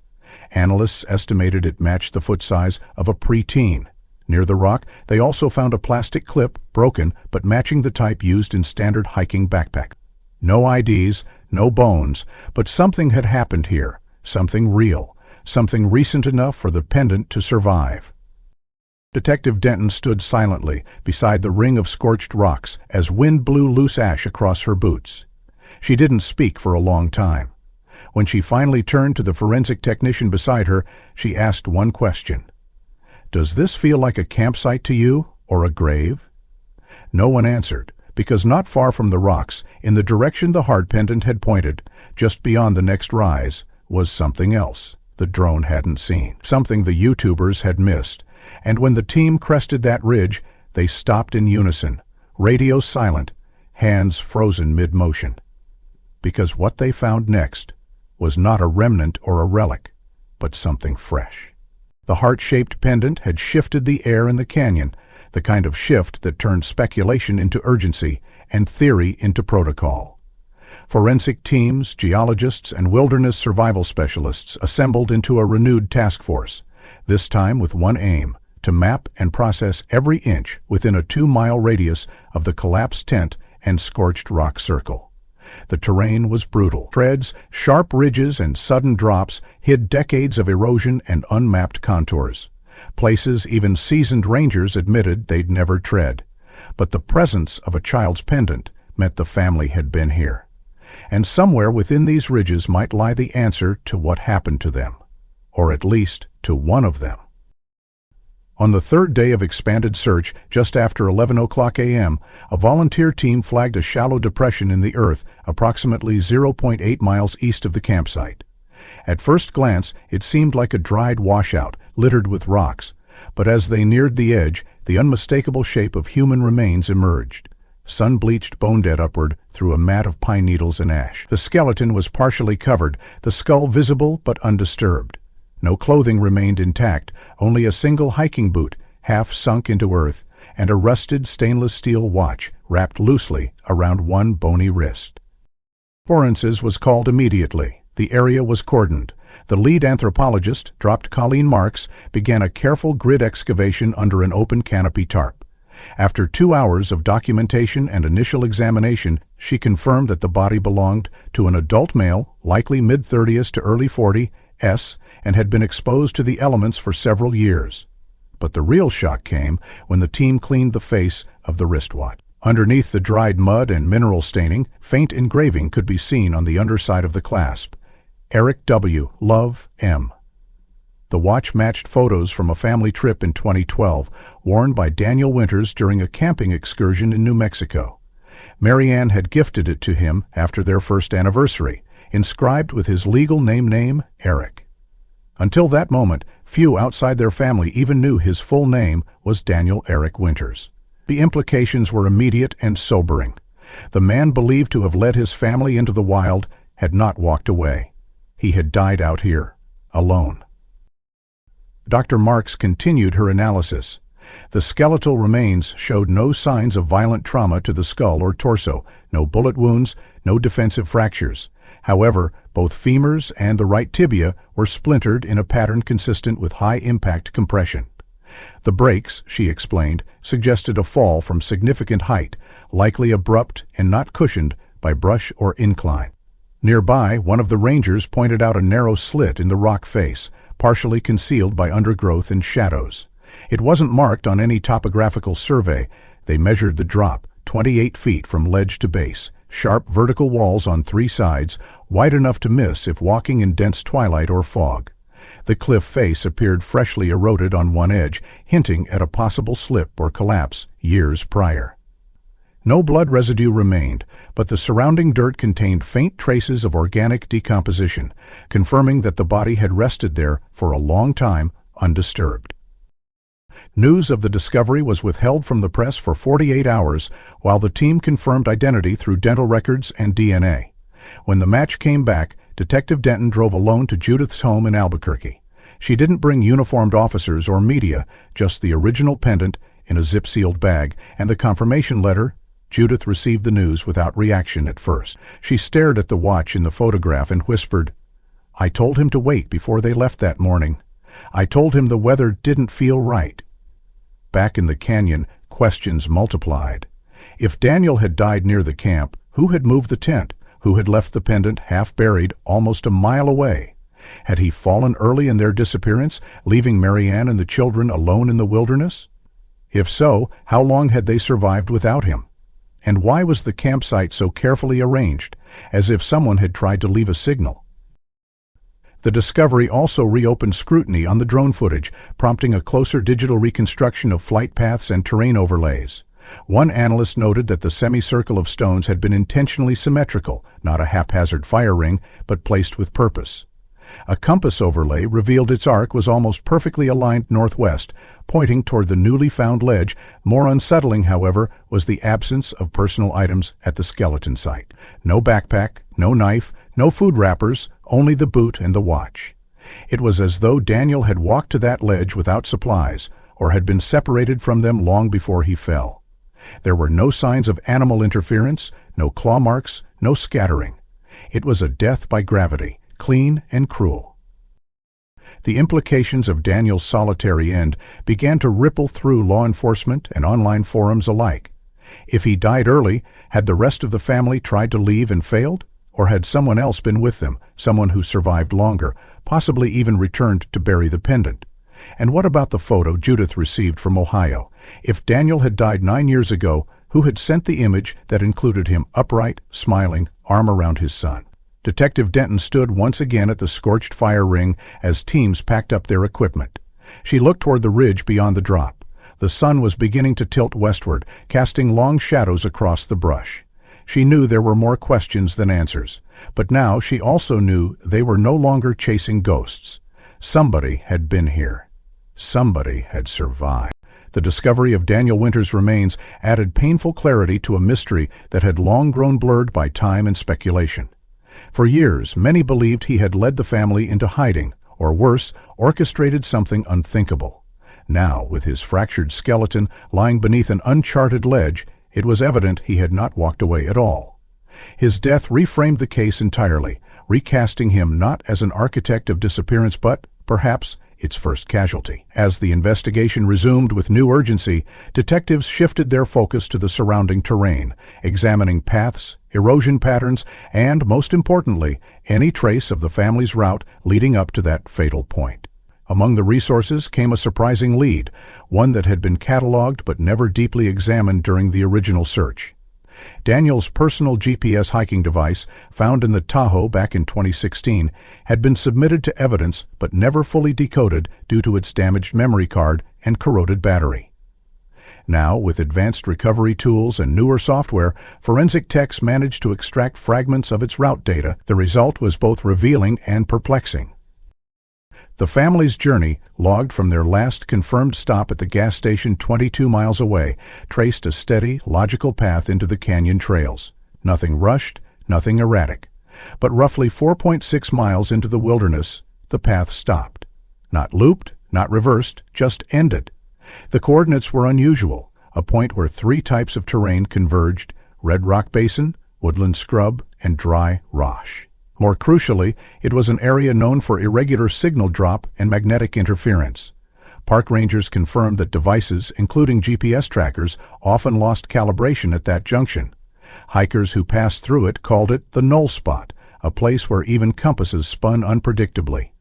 Analysts estimated it matched the foot size of a preteen. Near the rock, they also found a plastic clip, broken but matching the type used in standard hiking backpacks. No IDs, no bones, but something had happened here, something real, something recent enough for the pendant to survive. Detective Denton stood silently beside the ring of scorched rocks as wind blew loose ash across her boots. She didn't speak for a long time. When she finally turned to the forensic technician beside her, she asked one question. "Does this feel like a campsite to you, or a grave?" No one answered, because not far from the rocks, in the direction the heart pendant had pointed, just beyond the next rise, was something else the drone hadn't seen, something the YouTubers had missed. And when the team crested that ridge, they stopped in unison, radio silent, hands frozen mid-motion. Because what they found next was not a remnant or a relic, but something fresh. The heart-shaped pendant had shifted the air in the canyon, the kind of shift that turned speculation into urgency and theory into protocol. Forensic teams, geologists, and wilderness survival specialists assembled into a renewed task force, this time with one aim: to map and process every inch within a 2-mile radius of the collapsed tent and scorched rock circle. The terrain was brutal. Treads, sharp ridges, and sudden drops hid decades of erosion and unmapped contours. Places even seasoned rangers admitted they'd never tread. But the presence of a child's pendant meant the family had been here. And somewhere within these ridges might lie the answer to what happened to them, or at least to one of them. On the third day of expanded search, just after 11:00 a.m., a volunteer team flagged a shallow depression in the earth approximately 0.8 miles east of the campsite. At first glance, it seemed like a dried washout, littered with rocks, but as they neared the edge, the unmistakable shape of human remains emerged, sun-bleached bone-dead upward through a mat of pine needles and ash. The skeleton was partially covered, the skull visible but undisturbed. No clothing remained intact, only a single hiking boot, half sunk into earth, and a rusted stainless steel watch wrapped loosely around one bony wrist. Forensics was called immediately. The area was cordoned. The lead anthropologist, Dr. Colleen Marks, began a careful grid excavation under an open canopy tarp. After 2 hours of documentation and initial examination, she confirmed that the body belonged to an adult male, likely mid-30s to early 40s, and had been exposed to the elements for several years. But the real shock came when the team cleaned the face of the wristwatch. Underneath the dried mud and mineral staining, faint engraving could be seen on the underside of the clasp. Eric W. Love M. The watch matched photos from a family trip in 2012, worn by Daniel Winters during a camping excursion in New Mexico. Marianne had gifted it to him after their first anniversary, inscribed with his legal name, Eric. Until that moment, few outside their family even knew his full name was Daniel Eric Winters. The implications were immediate and sobering. The man believed to have led his family into the wild had not walked away. He had died out here, alone. Dr. Marks continued her analysis. The skeletal remains showed no signs of violent trauma to the skull or torso, no bullet wounds, no defensive fractures. However, both femurs and the right tibia were splintered in a pattern consistent with high-impact compression. The breaks, she explained, suggested a fall from significant height, likely abrupt and not cushioned by brush or incline. Nearby, one of the rangers pointed out a narrow slit in the rock face, partially concealed by undergrowth and shadows. It wasn't marked on any topographical survey. They measured the drop, 28 feet from ledge to base, sharp vertical walls on 3 sides, wide enough to miss if walking in dense twilight or fog. The cliff face appeared freshly eroded on one edge, hinting at a possible slip or collapse years prior. No blood residue remained, but the surrounding dirt contained faint traces of organic decomposition, confirming that the body had rested there for a long time undisturbed. News of the discovery was withheld from the press for 48 hours, while the team confirmed identity through dental records and DNA. When the match came back, Detective Denton drove alone to Judith's home in Albuquerque. She didn't bring uniformed officers or media, just the original pendant in a zip-sealed bag and the confirmation letter. Judith received the news without reaction at first. She stared at the watch in the photograph and whispered, "I told him to wait before they left that morning. I told him the weather didn't feel right." Back in the canyon, questions multiplied. If Daniel had died near the camp, who had moved the tent? Who had left the pendant half-buried almost a mile away? Had he fallen early in their disappearance, leaving Marianne and the children alone in the wilderness? If so, how long had they survived without him? And why was the campsite so carefully arranged, as if someone had tried to leave a signal? The discovery also reopened scrutiny on the drone footage, prompting a closer digital reconstruction of flight paths and terrain overlays. One analyst noted that the semicircle of stones had been intentionally symmetrical, not a haphazard fire ring, but placed with purpose. A compass overlay revealed its arc was almost perfectly aligned northwest, pointing toward the newly found ledge. More unsettling, however, was the absence of personal items at the skeleton site. No backpack, no knife, no food wrappers, only the boot and the watch. It was as though Daniel had walked to that ledge without supplies, or had been separated from them long before he fell. There were no signs of animal interference, no claw marks, no scattering. It was a death by gravity, clean and cruel. The implications of Daniel's solitary end began to ripple through law enforcement and online forums alike. If he died early, had the rest of the family tried to leave and failed? Or had someone else been with them, someone who survived longer, possibly even returned to bury the pendant? And what about the photo Judith received from Ohio? If Daniel had died 9 years ago, who had sent the image that included him upright, smiling, arm around his son? Detective Denton stood once again at the scorched fire ring as teams packed up their equipment. She looked toward the ridge beyond the drop. The sun was beginning to tilt westward, casting long shadows across the brush. She knew there were more questions than answers, but now she also knew they were no longer chasing ghosts. Somebody had been here. Somebody had survived. The discovery of Daniel Winter's remains added painful clarity to a mystery that had long grown blurred by time and speculation. For years, many believed he had led the family into hiding, or worse, orchestrated something unthinkable. Now, with his fractured skeleton lying beneath an uncharted ledge, it was evident he had not walked away at all. His death reframed the case entirely, recasting him not as an architect of disappearance but, perhaps, its first casualty. As the investigation resumed with new urgency, detectives shifted their focus to the surrounding terrain, examining paths, erosion patterns, and, most importantly, any trace of the family's route leading up to that fatal point. Among the resources came a surprising lead, one that had been cataloged but never deeply examined during the original search. Daniel's personal GPS hiking device, found in the Tahoe back in 2016, had been submitted to evidence but never fully decoded due to its damaged memory card and corroded battery. Now, with advanced recovery tools and newer software, forensic techs managed to extract fragments of its route data. The result was both revealing and perplexing. The family's journey, logged from their last confirmed stop at the gas station 22 miles away, traced a steady, logical path into the canyon trails. Nothing rushed, nothing erratic. But roughly 4.6 miles into the wilderness, the path stopped. Not looped, not reversed, just ended. The coordinates were unusual, a point where 3 types of terrain converged: red rock basin, woodland scrub, and dry rosh. More crucially, it was an area known for irregular signal drop and magnetic interference. Park rangers confirmed that devices, including GPS trackers, often lost calibration at that junction. Hikers who passed through it called it the null spot, a place where even compasses spun unpredictably.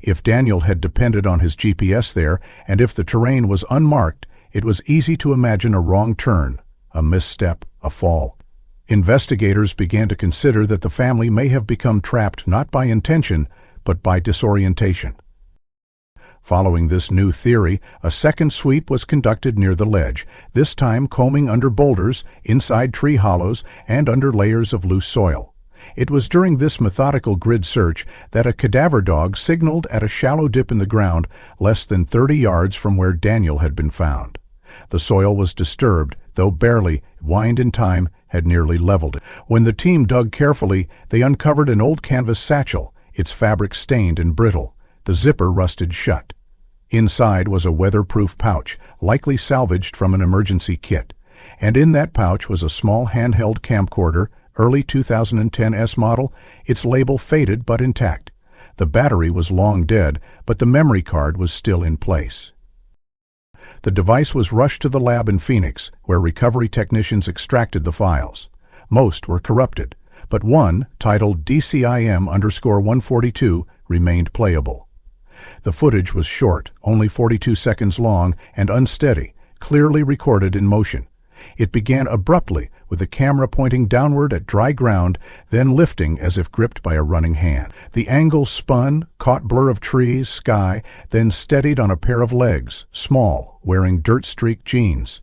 If Daniel had depended on his GPS there, and if the terrain was unmarked, it was easy to imagine a wrong turn, a misstep, a fall. Investigators began to consider that the family may have become trapped not by intention, but by disorientation. Following this new theory, a second sweep was conducted near the ledge, this time combing under boulders, inside tree hollows, and under layers of loose soil. It was during this methodical grid search that a cadaver dog signaled at a shallow dip in the ground less than 30 yards from where Daniel had been found. The soil was disturbed, though barely, wind and time had nearly leveled it. When the team dug carefully, they uncovered an old canvas satchel, its fabric stained and brittle, the zipper rusted shut. Inside was a weatherproof pouch, likely salvaged from an emergency kit, and in that pouch was a small handheld camcorder, early 2010 S model, its label faded but intact. The battery was long dead, but the memory card was still in place. The device was rushed to the lab in Phoenix, where recovery technicians extracted the files. Most were corrupted, but one, titled DCIM_142, remained playable. The footage was short, only 42 seconds long, and unsteady, clearly recorded in motion. It began abruptly, with the camera pointing downward at dry ground, then lifting as if gripped by a running hand. The angle spun, caught blur of trees, sky, then steadied on a pair of legs, small, wearing dirt-streaked jeans.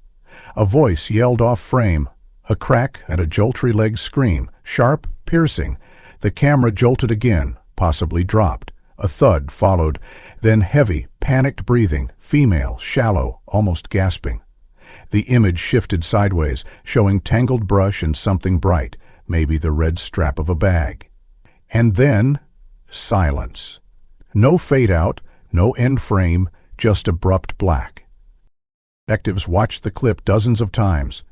A voice yelled off frame, a crack and a joltry leg scream, sharp, piercing. The camera jolted again, possibly dropped. A thud followed, then heavy, panicked breathing, female, shallow, almost gasping. The image shifted sideways, showing tangled brush and something bright, maybe the red strap of a bag. And then, silence. No fade-out, no end frame, just abrupt black. Detectives watched the clip dozens of times.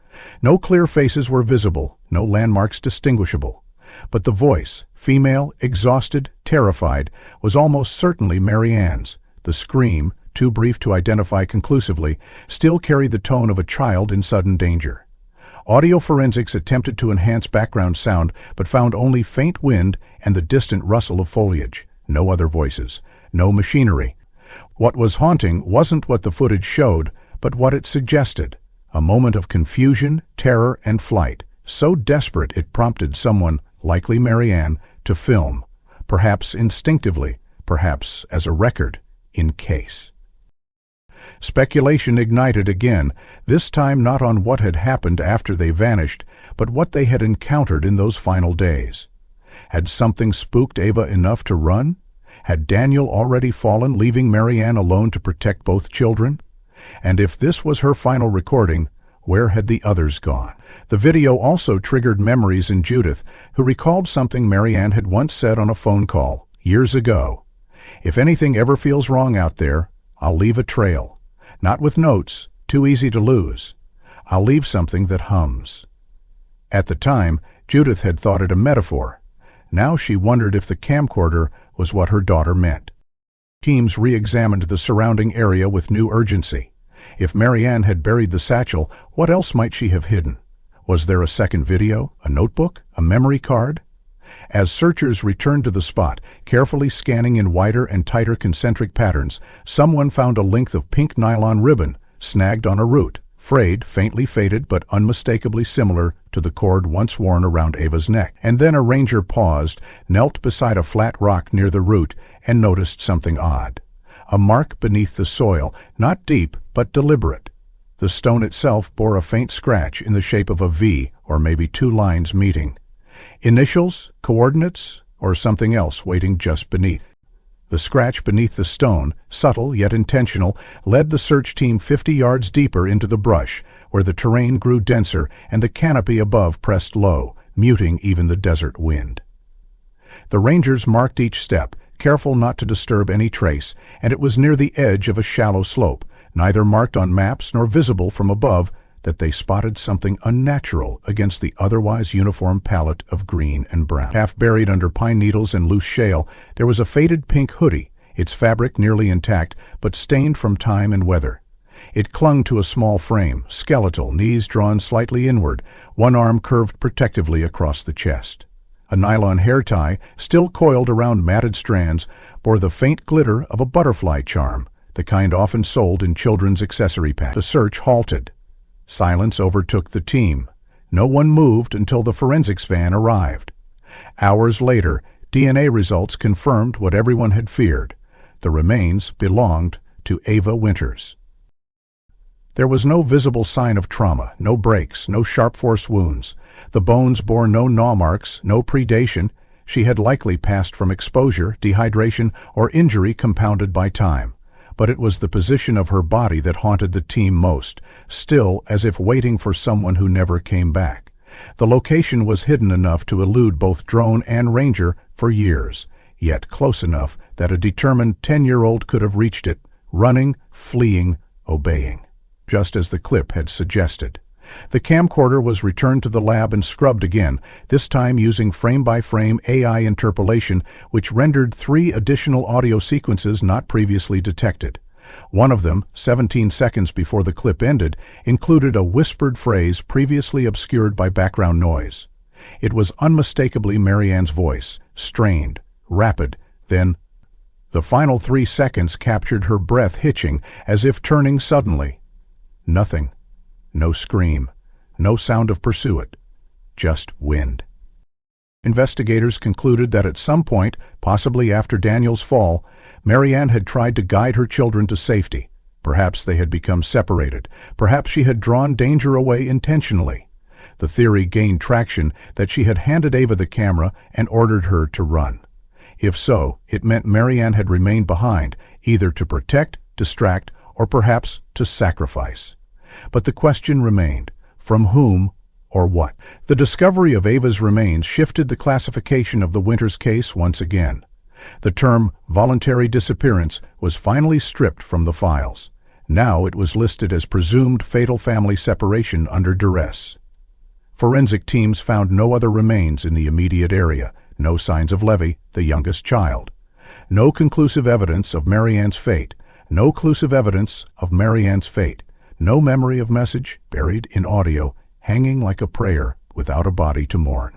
No clear faces were visible, no landmarks distinguishable. But the voice, female, exhausted, terrified, was almost certainly Mary Ann's. The scream, too brief to identify conclusively, still carried the tone of a child in sudden danger. Audio forensics attempted to enhance background sound but found only faint wind and the distant rustle of foliage. No other voices, no machinery. What was haunting wasn't what the footage showed, but what it suggested. A moment of confusion, terror, and flight, so desperate it prompted someone, likely Marianne, to film, perhaps instinctively, perhaps as a record, in case. Speculation ignited again, this time not on what had happened after they vanished, but what they had encountered in those final days. Had something spooked Ava enough to run? Had Daniel already fallen, leaving Marianne alone to protect both children? And if this was her final recording, where had the others gone? The video also triggered memories in Judith, who recalled something Marianne had once said on a phone call, years ago. "If anything ever feels wrong out there, I'll leave a trail. Not with notes, too easy to lose. I'll leave something that hums." At the time, Judith had thought it a metaphor. Now she wondered if the camcorder was what her daughter meant. Teams re-examined the surrounding area with new urgency. If Marianne had buried the satchel, what else might she have hidden? Was there a second video, a notebook, a memory card? As searchers returned to the spot, carefully scanning in wider and tighter concentric patterns, someone found a length of pink nylon ribbon, snagged on a root, frayed, faintly faded, but unmistakably similar to the cord once worn around Ava's neck. And then a ranger paused, knelt beside a flat rock near the root, and noticed something odd. A mark beneath the soil, not deep, but deliberate. The stone itself bore a faint scratch in the shape of a V, or maybe two lines meeting. Initials, coordinates, or something else waiting just beneath. The scratch beneath the stone, subtle yet intentional, led the search team 50 yards deeper into the brush, where the terrain grew denser and the canopy above pressed low, muting even the desert wind. The rangers marked each step, careful not to disturb any trace, and it was near the edge of a shallow slope, neither marked on maps nor visible from above, that they spotted something unnatural against the otherwise uniform palette of green and brown. Half buried under pine needles and loose shale, there was a faded pink hoodie, its fabric nearly intact, but stained from time and weather. It clung to a small frame, skeletal, knees drawn slightly inward, one arm curved protectively across the chest. A nylon hair tie, still coiled around matted strands, bore the faint glitter of a butterfly charm, the kind often sold in children's accessory packs. The search halted. Silence overtook the team. No one moved until the forensics van arrived. Hours later, DNA results confirmed what everyone had feared. The remains belonged to Ava Winters. There was no visible sign of trauma, no breaks, no sharp force wounds. The bones bore no gnaw marks, no predation. She had likely passed from exposure, dehydration, or injury compounded by time. But it was the position of her body that haunted the team most, still as if waiting for someone who never came back. The location was hidden enough to elude both drone and ranger for years, yet close enough that a determined 10-year-old could have reached it, running, fleeing, obeying, just as the clip had suggested. The camcorder was returned to the lab and scrubbed again, this time using frame-by-frame AI interpolation, which rendered 3 additional audio sequences not previously detected. One of them, 17 seconds before the clip ended, included a whispered phrase previously obscured by background noise. It was unmistakably Marianne's voice, strained, rapid, then the final 3 seconds captured her breath hitching, as if turning suddenly. Nothing. No scream, no sound of pursuit, just wind. Investigators concluded that at some point, possibly after Daniel's fall, Marianne had tried to guide her children to safety. Perhaps they had become separated. Perhaps she had drawn danger away intentionally. The theory gained traction that she had handed Ava the camera and ordered her to run. If so, it meant Marianne had remained behind, either to protect, distract, or perhaps to sacrifice. But the question remained, from whom or what? The discovery of Ava's remains shifted the classification of the Winters case once again. The term voluntary disappearance was finally stripped from the files. Now it was listed as presumed fatal family separation under duress. Forensic teams found no other remains in the immediate area, no signs of Levy, the youngest child. No conclusive evidence of Marianne's fate, no memory of message, buried in audio, hanging like a prayer without a body to mourn.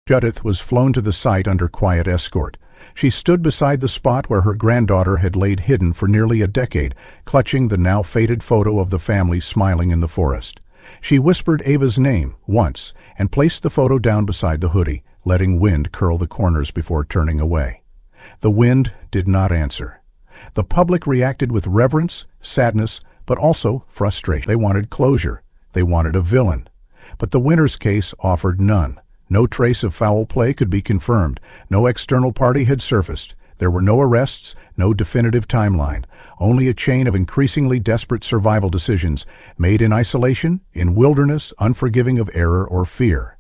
Judith was flown to the site under quiet escort. She stood beside the spot where her granddaughter had laid hidden for nearly a decade, clutching the now faded photo of the family smiling in the forest. She whispered Ava's name once and placed the photo down beside the hoodie, letting wind curl the corners before turning away. The wind did not answer. The public reacted with reverence, sadness, but also frustration. They wanted closure. They wanted a villain. But the Winters case offered none. No trace of foul play could be confirmed. No external party had surfaced. There were no arrests, no definitive timeline, only a chain of increasingly desperate survival decisions made in isolation, in wilderness, unforgiving of error or fear.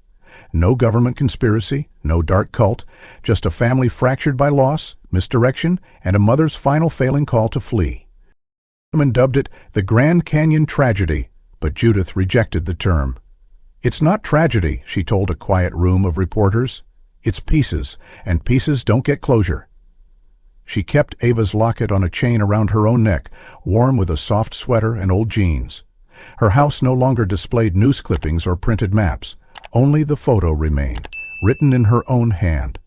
No government conspiracy, no dark cult, just a family fractured by loss, misdirection, and a mother's final failing call to flee. Women dubbed it the Grand Canyon tragedy, but Judith rejected the term. "It's not tragedy," she told a quiet room of reporters. "It's pieces, and pieces don't get closure." She kept Ava's locket on a chain around her own neck, warm with a soft sweater and old jeans. Her house no longer displayed news clippings or printed maps. Only the photo remained, written in her own hand.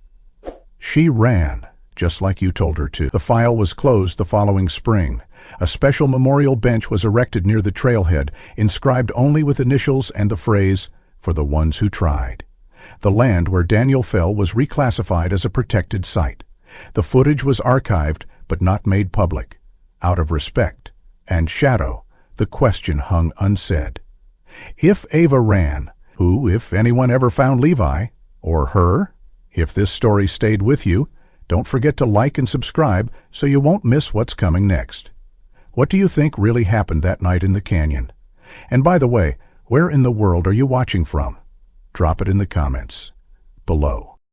She ran, just like you told her to. The file was closed the following spring. A special memorial bench was erected near the trailhead, inscribed only with initials and the phrase, "For the ones who tried." The land where Daniel fell was reclassified as a protected site. The footage was archived, but not made public. Out of respect and shadow, the question hung unsaid. If Ava ran, who, if anyone, ever found Levi? Or her? If this story stayed with you, don't forget to like and subscribe so you won't miss what's coming next. What do you think really happened that night in the canyon? And by the way, where in the world are you watching from? Drop it in the comments below.